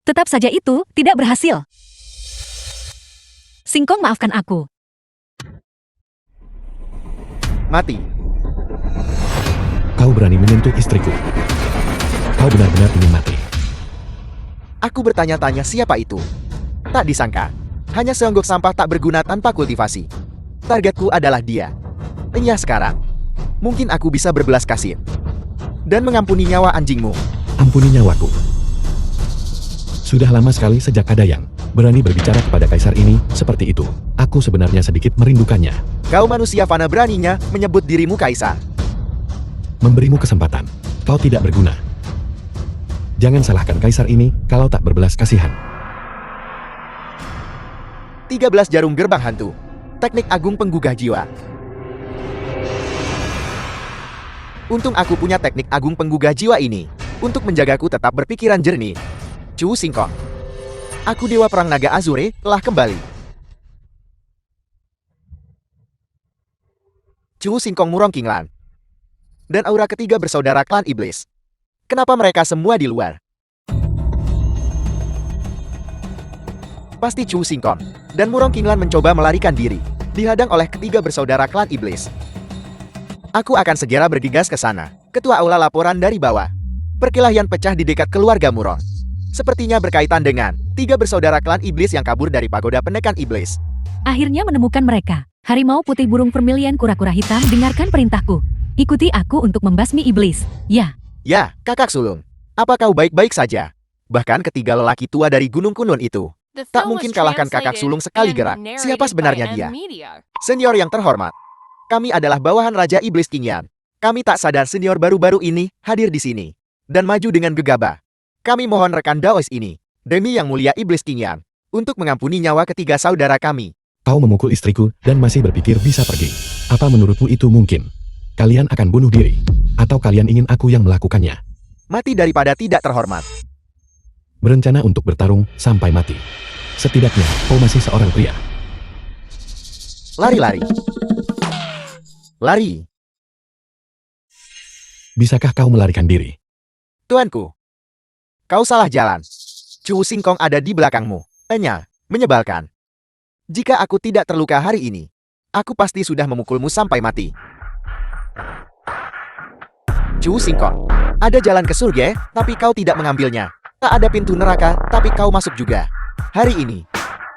Tetap saja itu tidak berhasil. Singkong, maafkan aku. Mati. Kau berani menyentuh istriku. Kau benar-benar ingin mati. Aku bertanya-tanya siapa itu. Tak disangka. Hanya seonggok sampah tak berguna tanpa kultivasi. Targetku adalah dia. Iya sekarang. Mungkin aku bisa berbelas kasih. Dan mengampuni nyawa anjingmu. Ampuni nyawaku. Sudah lama sekali sejak ada yang berani berbicara kepada kaisar ini seperti itu. Aku sebenarnya sedikit merindukannya. Kau manusia fana beraninya menyebut dirimu kaisar. Memberimu kesempatan. Kau tidak berguna. Jangan salahkan kaisar ini kalau tak berbelas kasihan. 13 jarum gerbang hantu. Teknik agung penggugah jiwa. Untung aku punya teknik agung penggugah jiwa ini. Untuk menjagaku tetap berpikiran jernih. Chu Singkong. Aku dewa perang naga Azure telah kembali. Chu Singkong murong Kinglan. Dan aura ketiga bersaudara klan iblis. Kenapa mereka semua di luar? Pasti Chu Singkong dan Murong Kinglan mencoba melarikan diri, dihadang oleh ketiga bersaudara klan iblis. Aku akan segera bergegas ke sana. Ketua Aula laporan dari bawah. Perkelahian pecah di dekat keluarga Murong. Sepertinya berkaitan dengan tiga bersaudara klan iblis yang kabur dari pagoda penekan iblis. Akhirnya menemukan mereka. Harimau putih, burung vermilion, kura-kura hitam, dengarkan perintahku. Ikuti aku untuk membasmi iblis. Ya, Ya, kakak sulung. Apa kau baik-baik saja? Bahkan ketiga lelaki tua dari Gunung Kunun itu. The Tak film mungkin was kalahkan kakak translated sulung sekali and gerak. narrated Siapa sebenarnya by dia? M Media. Senior yang terhormat. Kami adalah bawahan Raja Iblis Qingyan. Kami tak sadar senior baru-baru ini hadir di sini. Dan maju dengan gegabah. Kami mohon rekan Daos ini, demi yang mulia Iblis Qingyan, untuk mengampuni nyawa ketiga saudara kami. Kau memukul istriku dan masih berpikir bisa pergi. Apa menurutmu itu mungkin? Kalian akan bunuh diri? Atau kalian ingin aku yang melakukannya? Mati daripada tidak terhormat. Berencana untuk bertarung sampai mati. Setidaknya, kau masih seorang pria. Lari-lari. Lari. Bisakah kau melarikan diri? Tuanku. Kau salah jalan. Chu Singkong ada di belakangmu. Menyebalkan. Jika aku tidak terluka hari ini, aku pasti sudah memukulmu sampai mati. Chu Singkong, ada jalan ke surga, tapi kau tidak mengambilnya. Tak ada pintu neraka, tapi kau masuk juga. Hari ini,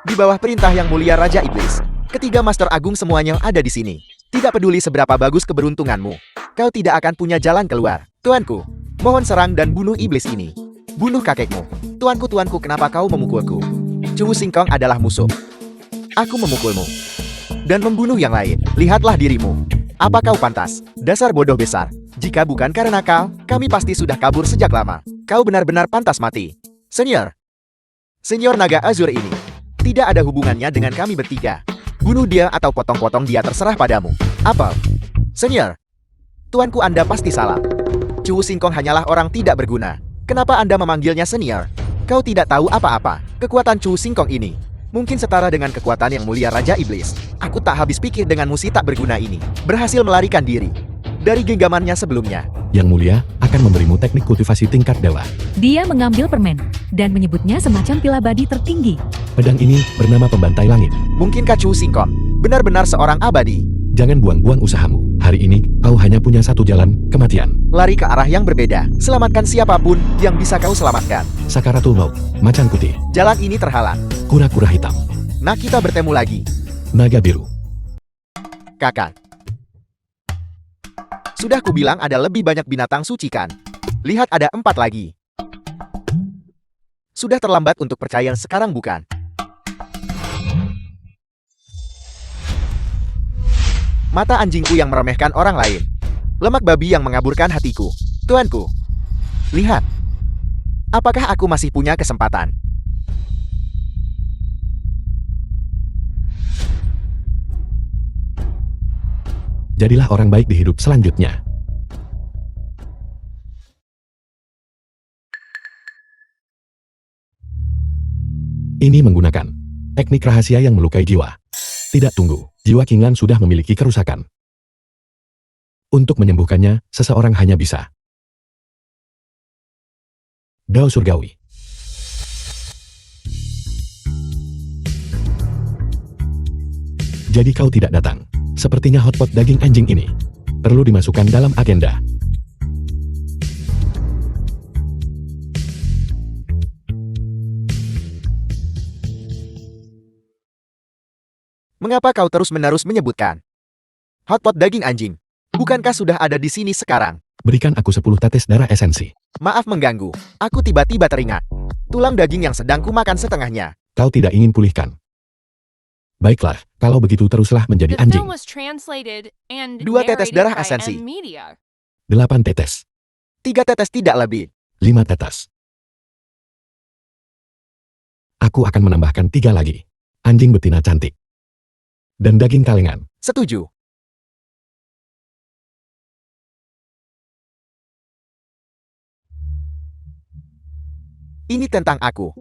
di bawah perintah yang mulia Raja Iblis, ketiga Master Agung semuanya ada di sini. Tidak peduli seberapa bagus keberuntunganmu, kau tidak akan punya jalan keluar. Tuanku, mohon serang dan bunuh iblis ini. Bunuh kakekmu. Tuanku, kenapa kau memukulku? Chu Singkong adalah musuh. Aku memukulmu dan membunuh yang lain. Lihatlah dirimu. Apa kau pantas? Dasar bodoh besar. Jika bukan karena kau, kami pasti sudah kabur sejak lama. Kau benar-benar pantas mati. Senior Naga Azur ini tidak ada hubungannya dengan kami bertiga. Bunuh dia atau potong-potong dia, terserah padamu. Apa? Senior, tuanku, Anda pasti salah. Chu Singkong hanyalah orang tidak berguna. Kenapa Anda memanggilnya senior? Kau tidak tahu apa-apa. Kekuatan Chu Singkong ini mungkin setara dengan kekuatan yang mulia Raja Iblis. Aku tak habis pikir dengan musi tak berguna ini berhasil melarikan diri dari genggamannya sebelumnya. Yang mulia akan memberimu teknik kultivasi tingkat dewa. Dia mengambil permen dan menyebutnya semacam pil abadi tertinggi. Pedang ini bernama Pembantai Langit. Mungkinkah Chu Singkong benar-benar seorang abadi? Jangan buang-buang usahamu. Hari ini, kau hanya punya satu jalan, kematian. Lari ke arah yang berbeda. Selamatkan siapapun yang bisa kau selamatkan. Sakaratul Maut, macan putih, Jalan ini terhalang. kura-kura hitam, Nah, kita bertemu lagi. naga biru. Kakak. Sudah kubilang ada lebih banyak binatang suci kan? Lihat, ada 4 lagi. Sudah terlambat untuk percaya sekarang, bukan? Mata anjingku yang meremehkan orang lain. Lemak babi yang mengaburkan hatiku. Tuanku, lihat. Apakah aku masih punya kesempatan? Jadilah orang baik di hidup selanjutnya. Ini menggunakan teknik rahasia yang melukai jiwa. Tidak tunggu, jiwa Kinglan sudah memiliki kerusakan. Untuk menyembuhkannya, seseorang hanya bisa. Dao Surgawi. Jadi kau tidak datang. Sepertinya hotpot daging anjing ini perlu dimasukkan dalam agenda. Mengapa kau terus-menerus menyebutkan hotpot daging anjing? Bukankah sudah ada di sini sekarang? Berikan aku 10 tetes darah esensi. Maaf mengganggu. Aku tiba-tiba teringat. Tulang daging yang sedang kumakan setengahnya. Kau tidak ingin pulihkan. Baiklah, kalau begitu teruslah menjadi The anjing. film was translated and 2 tetes narrated darah by esensi. M Media. 8 tetes. 3 tetes tidak lebih. 5 tetes. Aku akan menambahkan 3 lagi. Anjing betina cantik. Dan daging kalengan. Setuju. Ini tentang aku.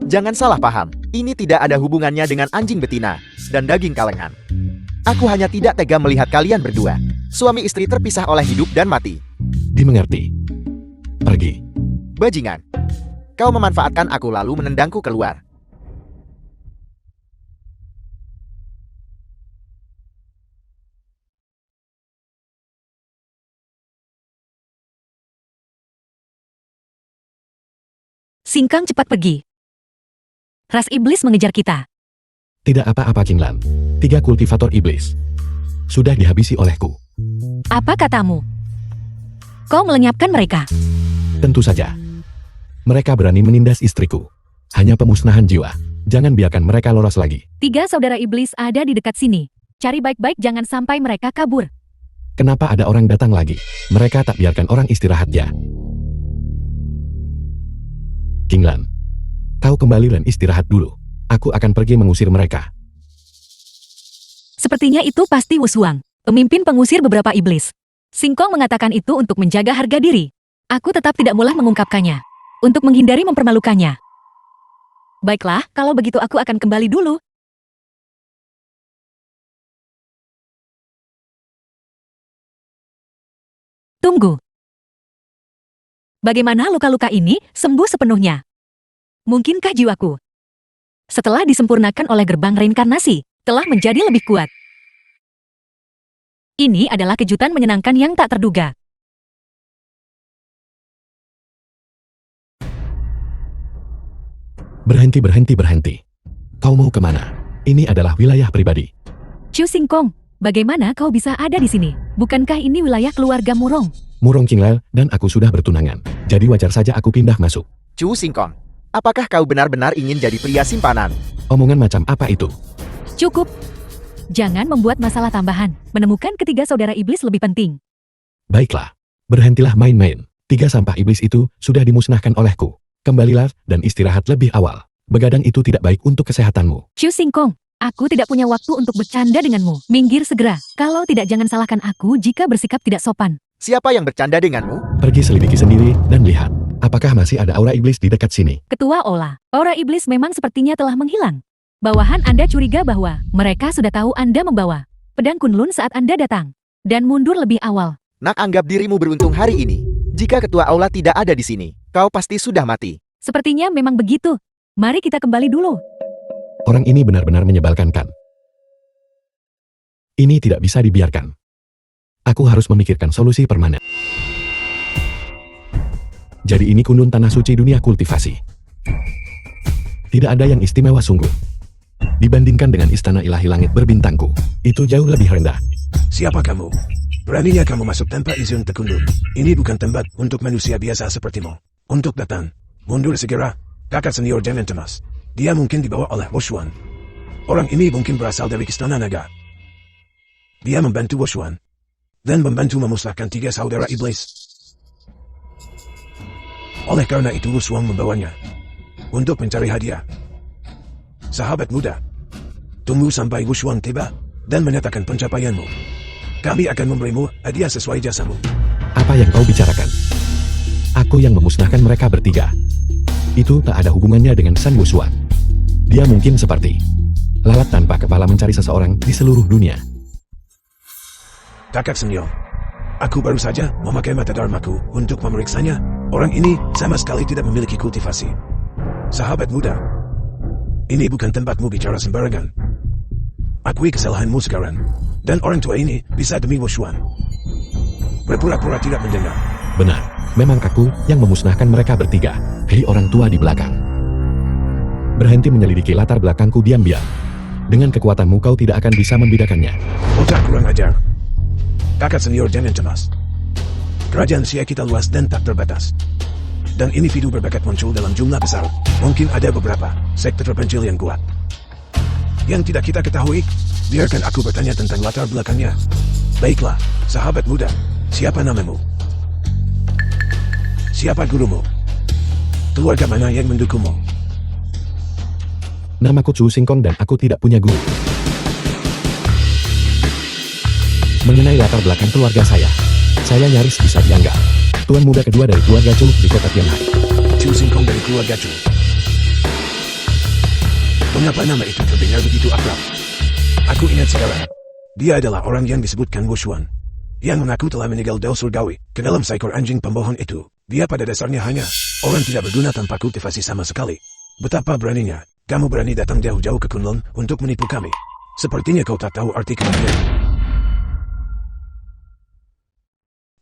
Jangan salah paham. Ini tidak ada hubungannya dengan anjing betina dan daging kalengan. Aku hanya tidak tega melihat kalian berdua, suami istri, terpisah oleh hidup dan mati. Dimengerti. Pergi. Bajingan. Kau memanfaatkan aku lalu menendangku keluar. Singkang cepat pergi. Ras iblis mengejar kita. Tidak apa-apa Kinglan. 3 kultivator iblis. Sudah dihabisi olehku. Apa katamu? Kau melenyapkan mereka. Tentu saja. Mereka berani menindas istriku. Hanya pemusnahan jiwa. Jangan biarkan mereka lolos lagi. 3 saudara iblis ada di dekat sini. Cari baik-baik jangan sampai mereka kabur. Kenapa ada orang datang lagi? Mereka tak biarkan orang istirahat ya. Kinglan, kau kembali dan istirahat dulu. Aku akan pergi mengusir mereka. Sepertinya itu pasti Wushuang, pemimpin pengusir beberapa iblis. Singkong mengatakan itu untuk menjaga harga diri. Aku tetap tidak mulah mengungkapkannya. Untuk menghindari mempermalukannya. Baiklah, kalau begitu aku akan kembali dulu. Tunggu. Bagaimana luka-luka ini sembuh sepenuhnya? Mungkinkah jiwaku, setelah disempurnakan oleh gerbang reinkarnasi, telah menjadi lebih kuat? Ini adalah kejutan menyenangkan yang tak terduga. Berhenti, berhenti, berhenti. Kau mau kemana? Ini adalah wilayah pribadi. Chu Singkong, bagaimana kau bisa ada di sini? Bukankah ini wilayah keluarga Murong? Murong Qinglai dan aku sudah bertunangan, jadi wajar saja aku pindah masuk. Chu Singkong, apakah kau benar-benar ingin jadi pria simpanan? Omongan macam apa itu? Cukup. Jangan membuat masalah tambahan. Menemukan ketiga saudara iblis lebih penting. Baiklah, berhentilah main-main. 3 sampah iblis itu sudah dimusnahkan olehku. Kembalilah dan istirahat lebih awal. Begadang itu tidak baik untuk kesehatanmu. Chu Singkong, aku tidak punya waktu untuk bercanda denganmu. Minggir segera. Kalau tidak, jangan salahkan aku jika bersikap tidak sopan. Siapa yang bercanda denganmu? Pergi selidiki sendiri dan lihat, apakah masih ada aura iblis di dekat sini. Ketua Ola, aura iblis memang sepertinya telah menghilang. Bawahan Anda curiga bahwa mereka sudah tahu Anda membawa pedang Kunlun saat Anda datang. Dan mundur lebih awal. Nak anggap dirimu beruntung hari ini. Jika ketua aula tidak ada di sini, kau pasti sudah mati. Sepertinya memang begitu. Mari kita kembali dulu. Orang ini benar-benar menyebalkan kan? Ini tidak bisa dibiarkan. Aku harus memikirkan solusi permanen. Jadi ini Kunlun tanah suci dunia kultivasi. Tidak ada yang istimewa sungguh. Dibandingkan dengan istana ilahi langit berbintangku, itu jauh lebih rendah. Siapa kamu? Beraninya kamu masuk tanpa izin Tekundun. Ini bukan tempat untuk manusia biasa sepertimu. Untuk datang, mundur segera. Kakak senior jangan cemas. Dia mungkin dibawa oleh Wushuan. Orang ini mungkin berasal dari Istana Naga. Dia membantu Wushuan. Dan membantu memusnahkan 3 saudara iblis. Oleh karena itu Wushuan membawanya. Untuk mencari hadiah. Sahabat muda, tunggu sampai Wushuan tiba dan menyatakan pencapaianmu. Kami akan memberimu hadiah sesuai jasamu. Apa yang kau bicarakan? Aku yang memusnahkan mereka bertiga. Itu tak ada hubungannya dengan San Wushuan. Dia mungkin seperti lalat tanpa kepala mencari seseorang di seluruh dunia. Kakak senior, aku baru saja memakai mata dharmaku untuk memeriksanya. Orang ini sama sekali tidak memiliki kultivasi. Sahabat muda, ini bukan tempatmu bicara sembarangan. Akui kesalahanmu sekarang. Dan orang tua ini bisa demi Wushuan. Berpura-pura tidak mendengar. Benar, memang aku yang memusnahkan mereka bertiga. Hei orang tua di belakang. Berhenti menyelidiki latar belakangku diam-diam. Dengan kekuatanmu kau tidak akan bisa membedakannya. Otak kurang ajar. Kakak senior jangan cemas. Kerajaan Xia kita luas dan tak terbatas. Dan individu berbakat muncul dalam jumlah besar. Mungkin ada beberapa sekte terpencil yang kuat. Yang tidak kita ketahui, biarkan aku bertanya tentang latar belakangnya. Baiklah, sahabat muda, siapa namamu? Siapa gurumu? Keluarga mana yang mendukungmu? Namaku Chu Singkong dan aku tidak punya guru. Mengenai latar belakang keluarga saya nyaris bisa dianggap tuan muda kedua dari keluarga Chu di kota Tianhai. Chu Singkong dari keluarga Chu. Mengapa nama itu terdengar begitu akrab? Aku ingat sekarang. Dia adalah orang yang disebutkan Wushuan. Yang mengaku telah menyegal Dao Surgawi ke dalam seekor anjing pembohong itu. Dia pada dasarnya hanya orang tidak berguna tanpa kultivasi sama sekali. Betapa beraninya. Kamu berani datang jauh-jauh ke Kunlun untuk menipu kami. Sepertinya kau tak tahu arti kematian.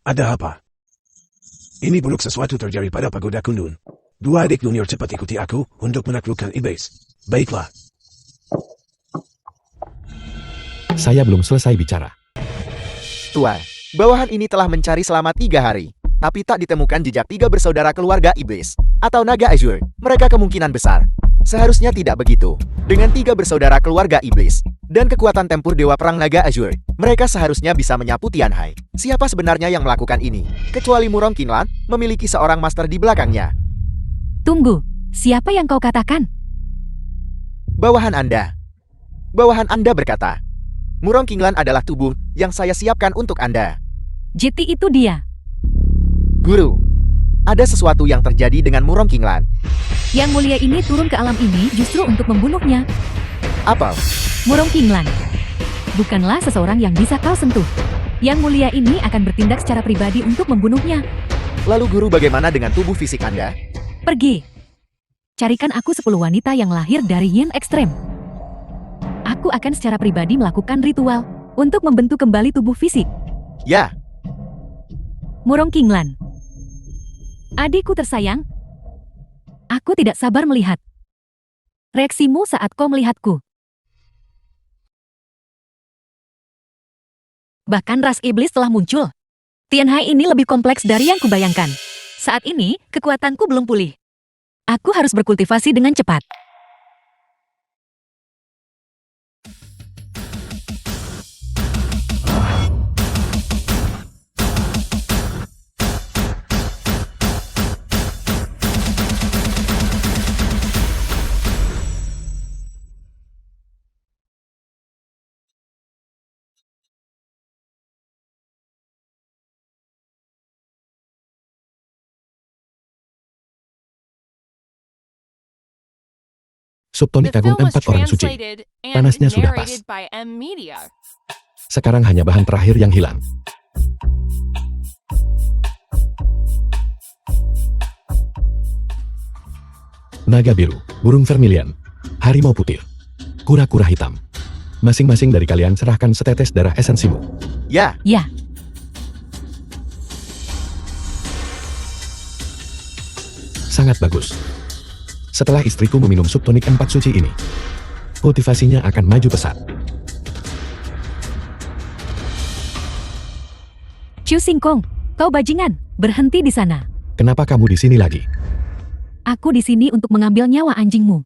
Ada apa? Ini buruk sesuatu terjadi pada pagoda Kunlun. 2 adik junior cepat ikuti aku untuk menaklukkan iblis. Baiklah. Saya belum selesai bicara. Tuan, bawahan ini telah mencari selama 3 hari. Tapi tak ditemukan jejak 3 bersaudara keluarga iblis. Atau naga Azure. Mereka kemungkinan besar. Seharusnya tidak begitu. Dengan 3 bersaudara keluarga iblis. Dan kekuatan tempur Dewa Perang Naga Azure. Mereka seharusnya bisa menyapu Tianhai. Siapa sebenarnya yang melakukan ini? Kecuali Murong Qinlan, memiliki seorang master di belakangnya. Tunggu, siapa yang kau katakan? Bawahan Anda. Bawahan Anda berkata, Murong Qinlan adalah tubuh yang saya siapkan untuk Anda. JT itu dia. Guru, ada sesuatu yang terjadi dengan Murong Qinlan. Yang mulia ini turun ke alam ini justru untuk membunuhnya. Apa? Murong Qinlan bukanlah seseorang yang bisa kau sentuh. Yang mulia ini akan bertindak secara pribadi untuk membunuhnya. Lalu guru bagaimana dengan tubuh fisik Anda? Pergi. carikan aku 10 wanita yang lahir dari yin ekstrem. Aku akan secara pribadi melakukan ritual untuk membentuk kembali tubuh fisik. Ya, Murong Kinglan. Adikku tersayang, aku tidak sabar melihat reaksimu saat kau melihatku. Bahkan ras iblis telah muncul. Tianhai ini lebih kompleks dari yang kubayangkan. Saat ini, kekuatanku belum pulih. Aku harus berkultivasi dengan cepat. Subtonik The Agung film was 4 orang suci. translated and Panasnya sudah pas. narrated by M Media. Sekarang hanya bahan terakhir yang hilang. Naga biru, burung vermilion, harimau putih, kura-kura hitam. Masing-masing dari kalian serahkan setetes darah esensimu. ya, Ya, Sangat bagus. Setelah istriku meminum subtonik 4 suci ini, kultivasinya akan maju pesat. Chu Singkong, kau bajingan, berhenti di sana. Kenapa kamu di sini lagi? Aku di sini untuk mengambil nyawa anjingmu.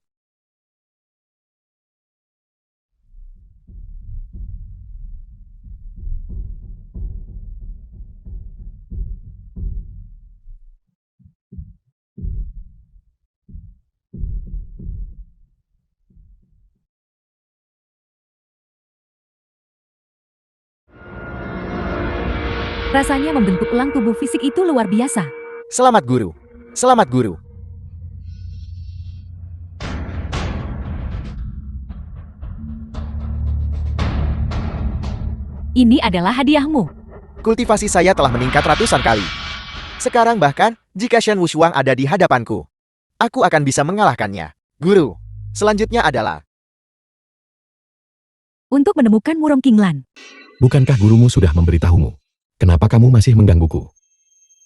Rasanya membentuk ulang tubuh fisik itu luar biasa. selamat guru. Selamat guru. Ini adalah hadiahmu. Kultivasi saya telah meningkat ratusan kali. Sekarang bahkan, jika Shen Wushuang ada di hadapanku, aku akan bisa mengalahkannya. Guru, selanjutnya adalah Untuk menemukan Murong Kinglan. Bukankah gurumu sudah memberitahumu? Kenapa kamu masih menggangguku?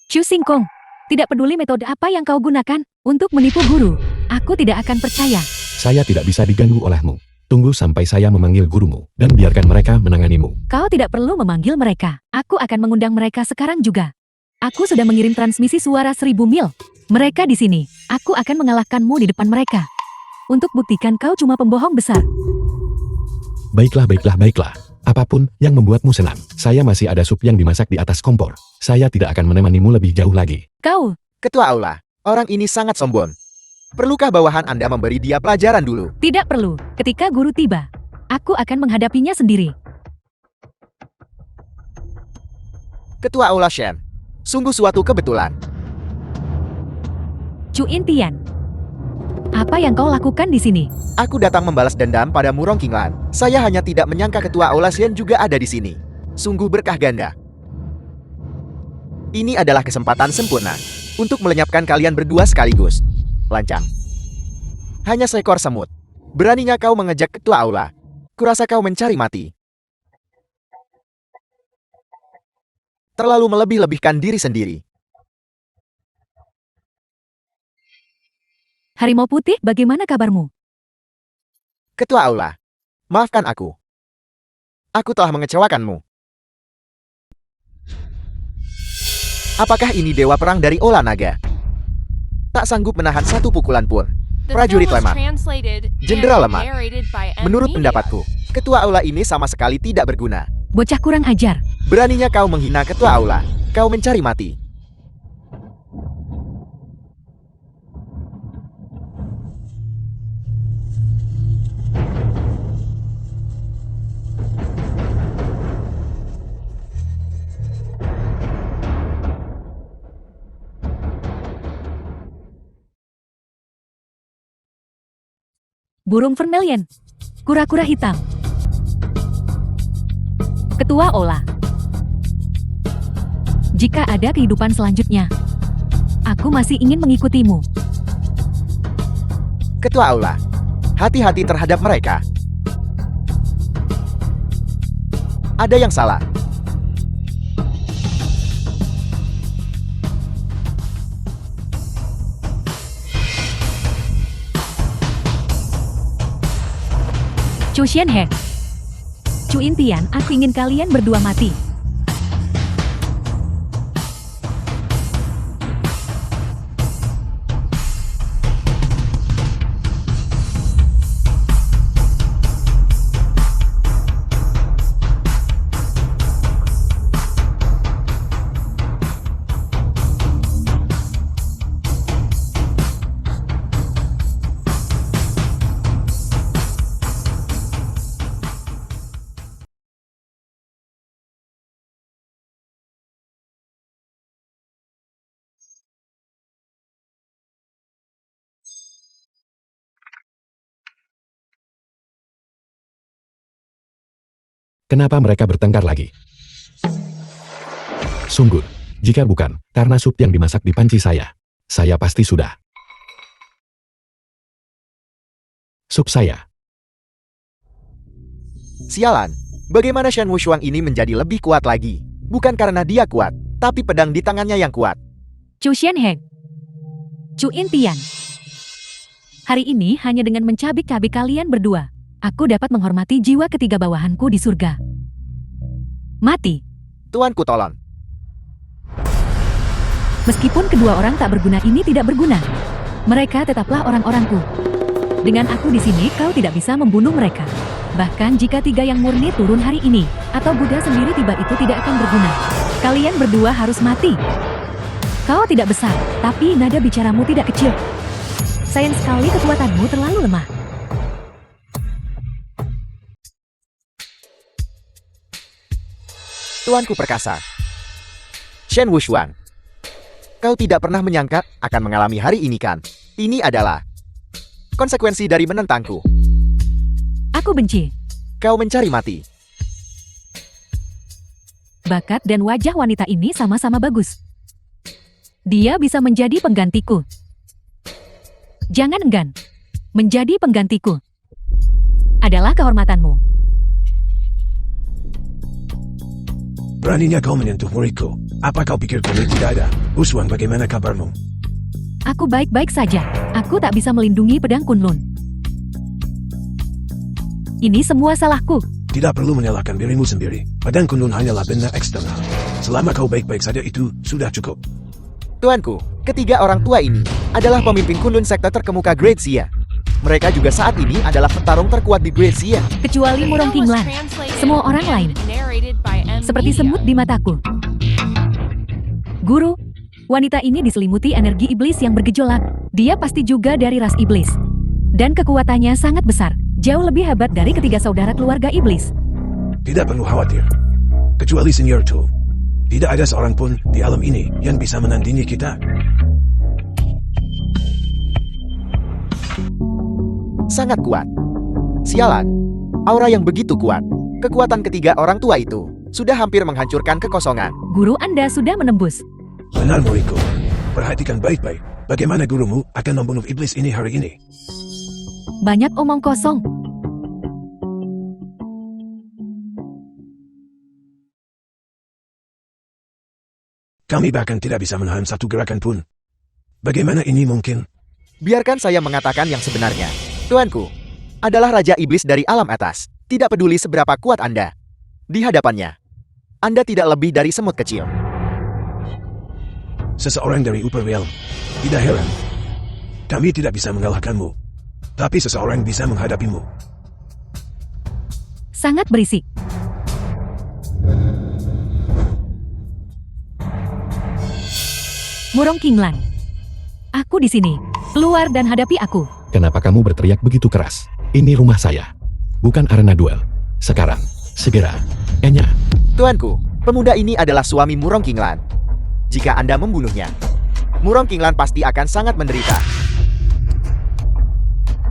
Chu Singkong, tidak peduli metode apa yang kau gunakan untuk menipu guru, aku tidak akan percaya. Saya tidak bisa diganggu olehmu. Tunggu sampai saya memanggil gurumu, dan biarkan mereka menanganimu. Kau tidak perlu memanggil mereka. Aku akan mengundang mereka sekarang juga. Aku sudah mengirim transmisi suara 1000 mil. Mereka di sini. Aku akan mengalahkanmu di depan mereka. Untuk buktikan kau cuma pembohong besar. Baiklah, baiklah, baiklah. Apapun yang membuatmu senang, saya masih ada sup yang dimasak di atas kompor. Saya tidak akan menemanimu lebih jauh lagi. Kau, Ketua Aula. Orang ini sangat sombong. Perlukah bawahan Anda memberi dia pelajaran dulu? tidak perlu. Ketika guru tiba, aku akan menghadapinya sendiri. Ketua Aula Shen. Sungguh suatu kebetulan. Chu Intian, apa yang kau lakukan di sini? Aku datang membalas dendam pada Murong Kinglan. Saya hanya tidak menyangka Ketua Aula Shen juga ada di sini. Sungguh berkah ganda. Ini adalah kesempatan sempurna untuk melenyapkan kalian berdua sekaligus. Lancang. Hanya seekor semut. Beraninya kau mengejek Ketua Aula. Kurasa kau mencari mati. Terlalu melebih-lebihkan diri sendiri. Harimau Putih, bagaimana kabarmu? Ketua Aula, maafkan aku. Aku telah mengecewakanmu. Apakah ini dewa perang dari Ola Naga? Tak sanggup menahan satu pukulan pun. The Prajurit film was lemah. translated Jenderal and lemah. narrated by M Menurut Media. pendapatku, Ketua Aula ini sama sekali tidak berguna. Bocah kurang ajar. Beraninya kau menghina Ketua Aula. Kau mencari mati. Burung vermilion. Kura-kura hitam. Ketua Ola. Jika ada kehidupan selanjutnya, aku masih ingin mengikutimu. Ketua Aula, hati-hati terhadap mereka. Ada yang salah. Chu Xianhe. Chu Intian, aku ingin kalian berdua mati. Kenapa mereka bertengkar lagi? Sungguh, jika bukan karena sup yang dimasak di panci saya pasti sudah. Sup saya. Sialan, bagaimana Shen Wushuang ini menjadi lebih kuat lagi? Bukan karena dia kuat, tapi pedang di tangannya yang kuat. Chu Xianhe. Chu Intian. Hari ini hanya dengan mencabik-cabik kalian berdua, aku dapat menghormati jiwa ketiga bawahanku di surga. Mati. Tuanku tolong. Meskipun kedua orang tak berguna ini tidak berguna, mereka tetaplah orang-orangku. Dengan aku di sini, kau tidak bisa membunuh mereka. Bahkan jika tiga yang murni turun hari ini, atau Buddha sendiri tiba itu tidak akan berguna. Kalian berdua harus mati. Kau tidak besar, tapi nada bicaramu tidak kecil. Sayang sekali kekuatanmu terlalu lemah. Tuanku perkasa. Shen Wushuang, kau tidak pernah menyangka akan mengalami hari ini kan? Ini adalah konsekuensi dari menentangku. Aku benci. Kau mencari mati. Bakat dan wajah wanita ini sama-sama bagus. Dia bisa menjadi penggantiku. Jangan enggan. Menjadi penggantiku adalah kehormatanmu. Beraninya kau menyentuh muridku. Apa kau pikir kau tidak ada? Wushuang, bagaimana kabarmu? Aku baik-baik saja. Aku tak bisa melindungi pedang Kunlun. Ini semua salahku. Tidak perlu menyalahkan dirimu sendiri. Pedang Kunlun hanyalah benda eksternal. Selama kau baik-baik saja itu sudah cukup. Tuanku, ketiga orang tua ini adalah pemimpin Kunlun sekte terkemuka Great Xia. Mereka juga saat ini adalah petarung terkuat di Great Xia. Kecuali Murong Qinglan. Semua orang lain seperti semut di mataku. Guru, wanita ini diselimuti energi iblis yang bergejolak. Dia pasti juga dari ras iblis. Dan kekuatannya sangat besar. Jauh lebih hebat dari ketiga saudara keluarga iblis. Tidak perlu khawatir. Kecuali Senior Tu. Tidak ada seorang pun di alam ini yang bisa menandingi kita. Sangat kuat. Sialan, aura yang begitu kuat. Kekuatan ketiga orang tua itu sudah hampir menghancurkan kekosongan. Guru Anda sudah menembus. Benar muridku. Perhatikan baik-baik. Bagaimana gurumu akan membunuh iblis ini hari ini? Banyak omong kosong. Kami bahkan tidak bisa menahan satu gerakan pun. Bagaimana ini mungkin? Biarkan saya mengatakan yang sebenarnya. Tuanku adalah Raja Iblis dari alam atas. Tidak peduli seberapa kuat Anda. Di hadapannya, Anda tidak lebih dari semut kecil. Seseorang dari Upper Realm. Tidak heran. Kami tidak bisa mengalahkanmu. Tapi seseorang bisa menghadapimu. Sangat berisik. Murong Qinglan. Aku di sini. Keluar dan hadapi aku. Kenapa kamu berteriak begitu keras? Ini rumah saya, bukan arena duel. Sekarang, segera, Enya. Tuanku, pemuda ini adalah suami Murong Qinglan. Jika Anda membunuhnya, Murong Qinglan pasti akan sangat menderita.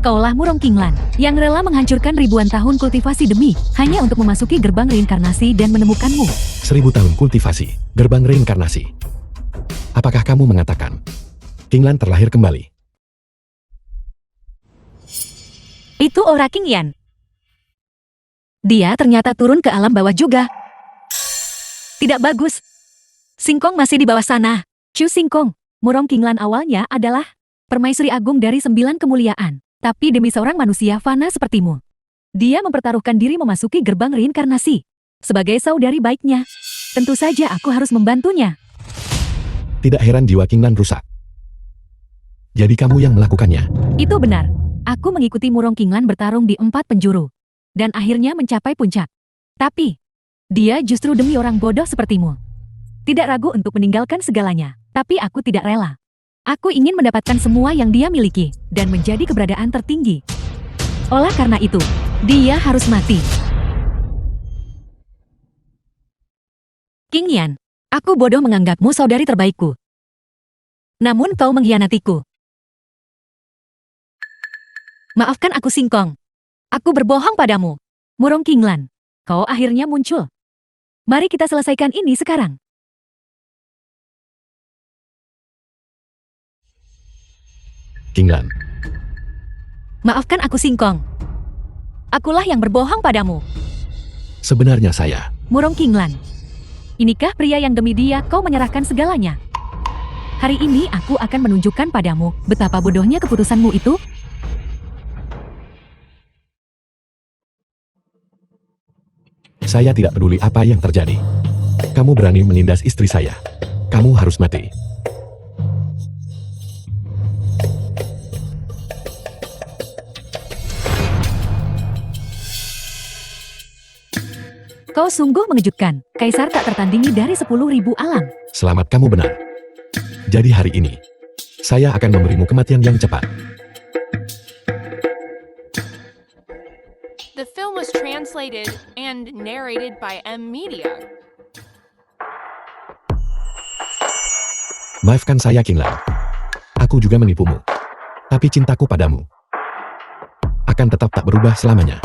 Kaulah Murong Qinglan, yang rela menghancurkan ribuan tahun kultivasi demi hanya untuk memasuki gerbang reinkarnasi dan menemukanmu. 1000 tahun kultivasi, gerbang reinkarnasi. Apakah kamu mengatakan Qinglan terlahir kembali? Itu Aura King Yan. Dia ternyata turun ke alam bawah juga. Tidak bagus. Singkong masih di bawah sana. Chu Singkong, Murong Qinglan awalnya adalah permaisuri agung dari 9 kemuliaan. Tapi demi seorang manusia fana sepertimu, dia mempertaruhkan diri memasuki gerbang reinkarnasi. Sebagai saudari baiknya, tentu saja aku harus membantunya. Tidak heran jiwa Qinglan rusak. Jadi kamu yang melakukannya. Itu benar. Aku mengikuti Murong Qinglan bertarung di 4 penjuru. Dan akhirnya mencapai puncak. Tapi, dia justru demi orang bodoh sepertimu. Tidak ragu untuk meninggalkan segalanya. Tapi aku tidak rela. Aku ingin mendapatkan semua yang dia miliki, dan menjadi keberadaan tertinggi. Oleh karena itu, dia harus mati. King Yan, aku bodoh menganggapmu saudari terbaikku. Namun kau mengkhianatiku. Maafkan aku Singkong. Aku berbohong padamu. Murong Qinglan, kau akhirnya muncul. Mari kita selesaikan ini sekarang. Qinglan, Maafkan aku Singkong. Akulah yang berbohong padamu. sebenarnya saya. Murong Qinglan. Inikah pria yang demi dia kau menyerahkan segalanya? Hari ini aku akan menunjukkan padamu betapa bodohnya keputusanmu itu. Saya tidak peduli apa yang terjadi. Kamu berani menindas istri saya. Kamu harus mati. Kau sungguh mengejutkan. Kaisar tak tertandingi dari 10.000 alam. Selamat kamu benar. Jadi hari ini, saya akan memberimu kematian yang cepat. The film was translated and narrated by M Media. Maafkan saya Qinglan. Aku juga menipumu. Tapi cintaku padamu akan tetap tak berubah selamanya.